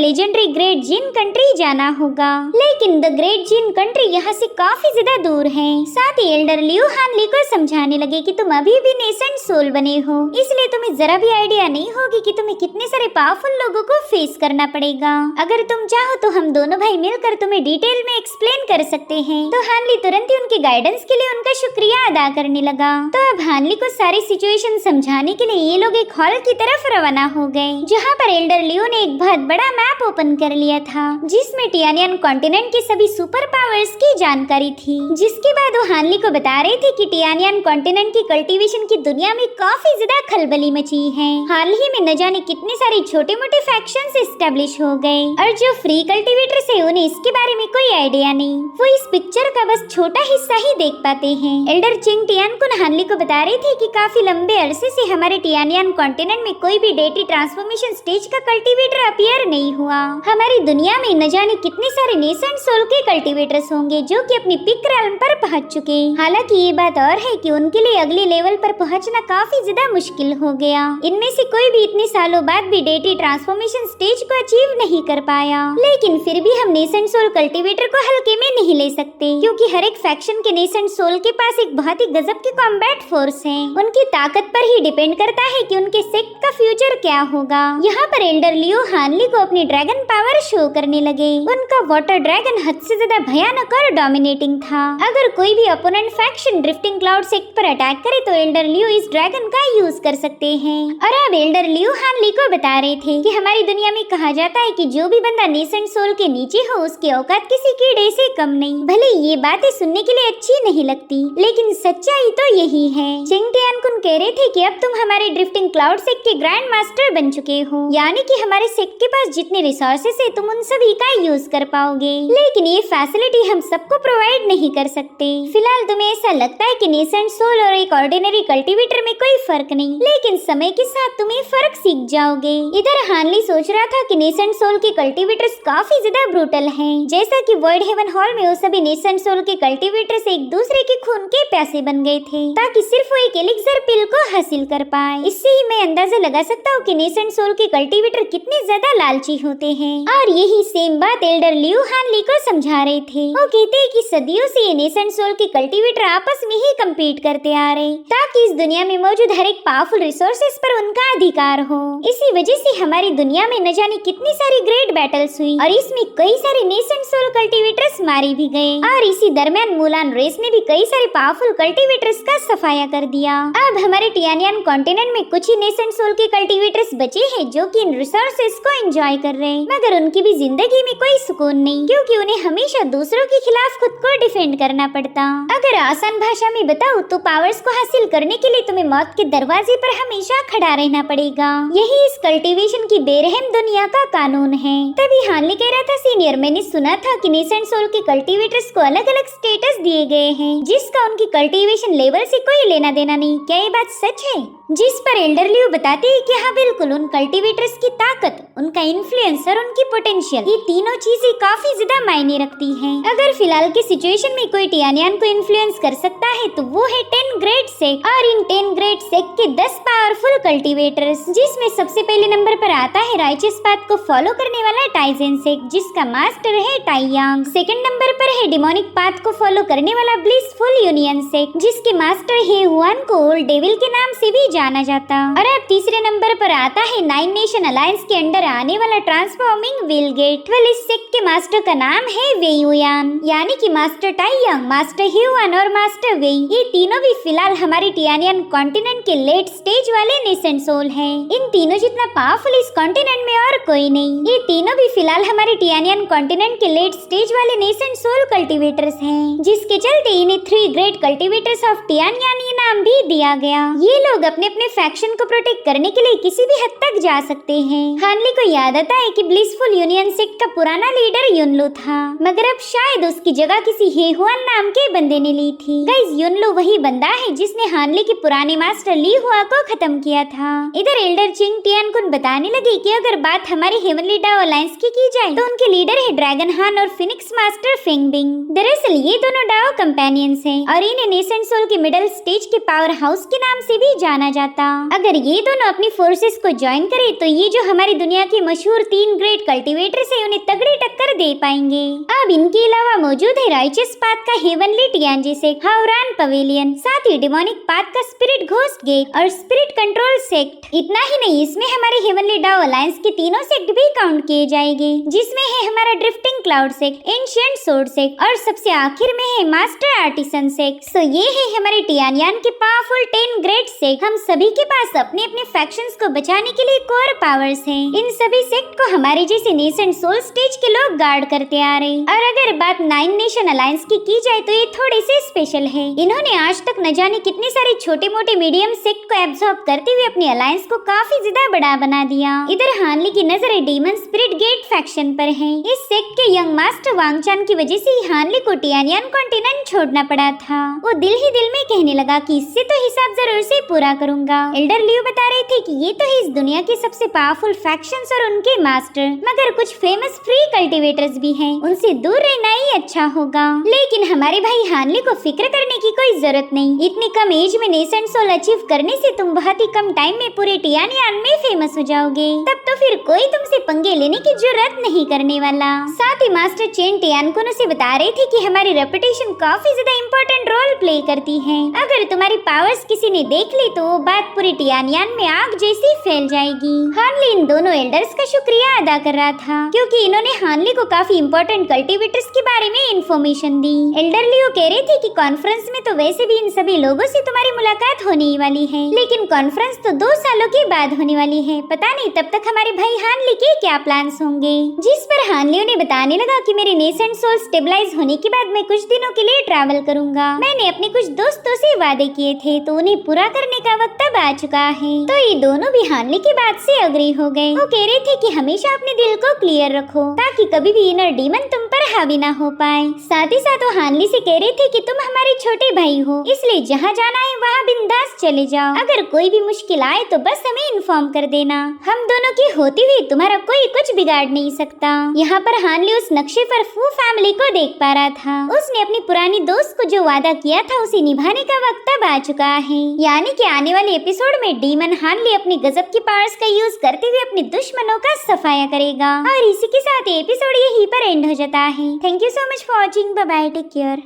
legendary great Jin country जाना होगा। लेकिन द ग्रेट जिन कंट्री यहाँ से काफी ज्यादा दूर है। साथ ही एल्डर लियो हानली को समझाने लगे कि तुम अभी भी नेसेंट सोल बने हो, इसलिए तुम्हें जरा भी आइडिया नहीं होगी कि तुम्हें कितने सारे पावरफुल लोगों को फेस करना पड़ेगा। अगर तुम चाहो तो हम दोनों भाई मिलकर तुम्हें डिटेल में एक्सप्लेन कर सकते हैं। तो हानली तुरंत ही उनके गाइडेंस के लिए उनका शुक्रिया अदा करने लगा। तो अब हानली को सारी सिचुएशन समझाने के लिए ये लोग एक हॉल की तरफ रवाना हो गए, जहाँ पर एल्डर लियो ने एक बहुत बड़ा मैप ओपन कर लिया था, जिसमें टियानियन कॉन्टिनेंट के सभी सुपर पावर्स की जानकारी थी। जिसके बाद वो हानली को बता रहे थे कि टियानियन कॉन्टिनेंट की कल्टीवेशन की दुनिया में काफी ज्यादा खलबली मची है। हाल ही में न जाने कितने सारे छोटे मोटे फैक्शंस एस्टेब्लिश हो गए, और जो फ्री कल्टीवेटर्स है उन्हें इसके बारे में कोई आइडिया नहीं। वो इस पिक्चर का बस छोटा हिस्सा ही देख पाते हैं। एल्डर चेंग टियानकुन हानली को बता रहे थे कि काफी लंबे अरसे से हमारे टियानियन कॉन्टिनेंट में कोई भी डेटी ट्रांसफॉर्मेशन स्टेज का कल्टीवेटर अपीयर नहीं हुआ। हमारी दुनिया में न जाने कितने सारे नेसेंट सोल के कल्टीवेटर्स होंगे जो कि अपनी पिक रेल्म पर पहुंच चुके। हालांकि ये बात और है कि उनके लिए अगले लेवल पर पहुंचना काफी ज्यादा मुश्किल हो गया। इनमें से कोई भी इतने सालों बाद भी डेटी ट्रांसफॉर्मेशन स्टेज को अचीव नहीं कर पाया। लेकिन फिर भी हम नेसेंट सोल कल्टीवेटर को हल्के में नहीं ले सकते, क्योंकि हर एक फैक्शन के नेसेंट सोल के पास एक बहुत ही गजब की कॉम्बैट फोर्स है। उनकी ताकत पर ही डिपेंड करता है कि उनके सेक्ट का फ्यूचर क्या होगा। यहाँ पर एल्डर लियो हानली को अपनी ड्रैगन पावर शो करने लगे। उनका वाटर ड्रैगन हद से ज्यादा भयानक और डोमिनेटिंग था। अगर कोई भी opponent faction drifting cloud sect पर अटैक करे तो एल्डर लियो इस ड्रैगन का यूज कर सकते हैं। और अब एल्डर लियो हानली को बता रहे थे कि हमारी दुनिया में कहा जाता है कि जो भी बंदा नेसेंट सोल के नीचे हो उसकी औकात किसी कीड़े से कम नहीं। भले ये बातें सुनने के लिए अच्छी नहीं लगती, लेकिन सच्चाई तो यही है। चेंग टियानकुन कह रहे थे कि अब तुम हमारे ड्रिफ्टिंग क्लाउड सेक्ट के ग्रैंड मास्टर बन चुके हो, यानी कि हमारे सेक्ट के पास जितने रिसोर्सेस है तुम उन सभी का यूज कर पाओगे। लेकिन ये फैसिलिटी हम सबको प्रोवाइड नहीं कर सकते। फिलहाल तुम्हें ऐसा लगता है कि नेसेंट सोल और एक ऑर्डिनरी कल्टीवेटर में कोई फर्क नहीं, लेकिन समय के साथ तुम ये फर्क सीख जाओगे। इधर हानली सोच रहा था कि नेसेंट सोल के कल्टीवेटर्स काफी ज्यादा ब्रूटल हैं। जैसा कि वर्ल्ड हेवन हॉल में वो सभी नेसेंट सोल के कल्टीवेटर्स एक दूसरे के खून के प्यासे बन गए थे, ताकि सिर्फ वो एक एलिक्सर पिल को हासिल कर पाए। इससे ही मैं अंदाजा लगा सकता हूँ कि नेसेंट सोल के कल्टीवेटर कितने ज्यादा लालची होते हैं। और यही सेम बात एल्डर लियो हानली को समझा रहे थे। वो कहते हैं कि सदियों से ये नेसेंट सोल के कल्टीवेटर आपस में ही कम्पीट करते आ रहे, ताकि इस दुनिया में मौजूद हर एक पावरफुल रिसोर्सेस पर उनका अधिकार हो। इसी वजह से हमारी दुनिया में न जाने कितनी सारी ग्रेट बैटल्स हुई और इसमें कई सारे नेसेंट सोल कल्टीवेटर्स मारे भी गए और इसी दरमियान मुलान रेस ने भी कई सारे पावरफुल कल्टीवेटर्स का सफाया कर दिया। अब हमारे टियानियन कॉन्टिनेंट में कुछ ही नेसेंट सोल के कल्टीवेटर्स बचे हैं जो कि इन रिसोर्सेस को एंजॉय कर रहे हैं, मगर उनकी भी जिंदगी में कोई सुकून नहीं, क्योंकि उन्हें हमेशा दूसरों के खिलाफ खुद को डिफेंड करना पड़ता। अगर आसान भाषा में बताऊं तो पावर्स को हासिल करने के लिए तुम्हें मौत के दरवाजे पर हमेशा खड़ा रहना पड़ेगा। यही इस कल्टीवेशन की बेरहम दुनिया का कानून है। तभी हानली कह रहा था, सीनियर, मैंने सुना था कि नेसेंट सोल के कल्टीवेटर्स को अलग अलग स्टेटस दिए गए हैं जिसका उनकी कल्टीवेशन लेवल से कोई लेना देना नहीं। क्या ये बात सच है? जिस पर एल्डर लियो बताते हैं कि हाँ बिल्कुल, उन कल्टीवेटर्स की ताकत, उनका इन्फ्लुएंस और उनकी पोटेंशियल, ये तीनों चीजें काफी ज्यादा मायने रखती हैं। अगर फिलहाल की सिचुएशन में कोई टियानियन को इन्फ्लुएंस कर सकता है तो वो है 10 ग्रेट सेक्ट और इन 10 ग्रेट सेक्ट के 10 पावरफुल कल्टीवेटर्स, जिसमें सबसे पहले नंबर पर आता है राइचियस पाथ को फॉलो करने वाला टाइजेन सेक्ट जिसका मास्टर है टाइयांग। सेकंड नंबर पर है डिमोनिक पाथ को फॉलो करने वाला ब्लिसफुल यूनियन सेक्ट जिसके मास्टर है हुआन को ओल्ड डेविल के नाम से भी जाना जाता। और अब तीसरे नंबर पर आता है 9 नेशन अलायंस के अंडर आने वाला ट्रांसफॉर्मिंग विल गेट। इस सेक्ट के मास्टर का नाम है वेयुयान, यानी कि मास्टर टाइयांग, मास्टर ह्यूआन और मास्टर वेई। ये तीनों भी फिलहाल हमारे टियानियन कॉन्टिनेंट के लेट स्टेज वाले नेसेंट सोल हैं। इन तीनों जितना पावरफुल इस कॉन्टिनेंट में और कोई नहीं। ये तीनों भी फिलहाल हमारे टियानियन कॉन्टिनेंट के लेट स्टेज वाले नेसेंट सोल कल्टीवेटर्स हैं, जिसके चलते इन्हें 3 ग्रेट कल्टीवेटर्स ऑफ टियानियन ये नाम भी दिया गया। ये लोग अपने अपने फैक्शन को प्रोटेक्ट करने के लिए किसी भी हद तक जा सकते हैं। हानली को याद आता है कि ब्लिसफुल यूनियन सेक्ट का पुराना लीडर युनलू था, मगर अब शायद उसकी जगह किसी हेहुआन नाम के बंदे ने ली थी। गाइस, युनलू वही बंदा है जिसने हानली के पुराने मास्टर ली हुआ को खत्म किया था। इधर एल्डर चिंग टियानकुन बताने लगी कि अगर बात हमारी हेवनली डाओ अलायंस की जाए तो उनके लीडर है ड्रैगन हान और फिनिक्स मास्टर फेंगबिंग। दरअसल ये दोनों डाओ कंपेनियंस हैं और इन्हें नेसेंट सोल के मिडिल स्टेज के पावर हाउस के नाम से भी जाना जाता। अगर ये दोनों अपनी फोर्सेस को ज्वाइन करे तो ये जो हमारी दुनिया के मशहूर 3 ग्रेट कल्टीवेटर्स है उन्हें तगड़ी टक्कर दे पाएंगे। अब इनके अलावा मौजूद है राइचियस पाथ का हेवनली टियानजी सेक्ट, हाउरान पवेलियन, साथ ही डिमोनिक पाथ का स्पिरिट घोस्ट गेट और स्पिरिट कंट्रोल सेक्ट। इतना ही नहीं, इसमें हमारे हेवनली डाओ अलायंस के तीनों सेक्ट भी काउंट किए जाएंगे, जिसमें है हमारा drifting cloud sect, ancient sword sect और सबसे आखिर में है मास्टर आर्टिसन सेक्ट। सो ये है हमारे टियानियन के पावरफुल 10 ग्रेट सेक्ट। हम सभी के पास अपने अपने फैक्शंस को बचाने के लिए कोर पावर्स हैं। इन सभी सेक्ट को हमारे जैसे नेसेंट सोल स्टेज के लोग गार्ड करते आ रहे हैं। और अगर बात 9 नेशन अलायंस की जाए तो ये थोड़े से स्पेशल है। इन्होंने आज तक न जाने कितने सारे छोटे मोटे मीडियम सेक्ट को एब्सॉर्ब करते हुए अपनी अलायंस को काफी ज्यादा बड़ा बना दिया। इधर हानली की नजर डीमन स्पिरिट गेट फैक्शन पर है। इस सेक्ट के यंग मास्टर वांगचान की वजह से ही हानली को टियानियन कॉन्टिनेंट छोड़ना पड़ा था। वो दिल ही दिल में कहने लगा कि इससे तो हिसाब जरूर से पूरा करूंगा। एल्डर लियो बता रहे थे कि ये तो है इस दुनिया के सबसे पावरफुल फैक्शंस और उनके मास्टर, मगर कुछ फेमस फ्री कल्टीवेटर्स भी हैं, उनसे दूर रहना ही अच्छा होगा। लेकिन हमारे भाई हानली को फिक्र करने की कोई जरूरत नहीं। इतनी कम एज में नेसेंट सोल अचीव करने से तुम बहुत ही कम टाइम में पूरे टियानियन में फेमस हो जाओगे। तब तो फिर कोई तुमसे पंगे लेने की जरूरत नहीं करने वाला। साथ ही मास्टर चेन टियानकुन से बता रहे थे कि हमारी रेपुटेशन काफी ज्यादा इम्पोर्टेंट रोल प्ले करती है। अगर तुम्हारी पावर्स किसी ने देख ली तो वो बात पूरी टियानियन में आग जैसी फैल जाएगी। हानली इन दोनों एल्डर्स का शुक्रिया अदा कर रहा था क्योंकि इन्होंने हानली को काफी इम्पोर्टेंट कल्टीवेटर्स के बारे में इंफॉर्मेशन दी। एल्डर लियो कह रहे थे कि कॉन्फ्रेंस में तो वैसे भी इन सभी लोगों से तुम्हारी मुलाकात होने ही वाली है, लेकिन कॉन्फ्रेंस तो 2 सालों के बाद होने वाली है। पता नहीं तब तक हमारे भाई हानली के क्या प्लान्स होंगे। जिस पर हानली उन्हें बताने लगा कि मेरे नेसेंट सोल स्टेबलाइज होने के बाद मैं कुछ दिनों के लिए ट्रैवल करूंगा। मैंने अपने कुछ दोस्तों से वादे किए थे तो उन्हें पूरा करने का वक्त अब आ चुका है। तो ये दोनों भी हानली की बात से अग्री हो गए। वो कह रहे थे कि हमेशा अपने दिल को क्लियर रखो ताकि कभी भी इनर डीमन तुम पर हावी ना हो पाए। साथ ही साथ वो हानली से कह रहे थे कि तुम हमारे छोटे भाई हो, इसलिए जहाँ जाना है वहाँ बिंदास चले जाओ। अगर कोई भी मुश्किल आए तो बस हमें इन्फॉर्म कर देना। हम दोनों की होती हुई तुम्हारा कोई कुछ बिगाड़ नहीं सकता। यहाँ पर हानली उस नक्शे पर फू फैमिली को देख पा रहा था। उसने अपनी पुरानी दोस्त को जो वादा किया था उसे निभाने का वक्त अब आ चुका है। यानी कि आने वाले एपिसोड में डीमन हानली अपनी गजब की पावर्स का यूज करते हुए अपने दुश्मनों का सफाया करेगा। और इसी के साथ एपिसोड यहीं पर एंड हो जाता है। Thank you so much for watching. Bye bye, take care.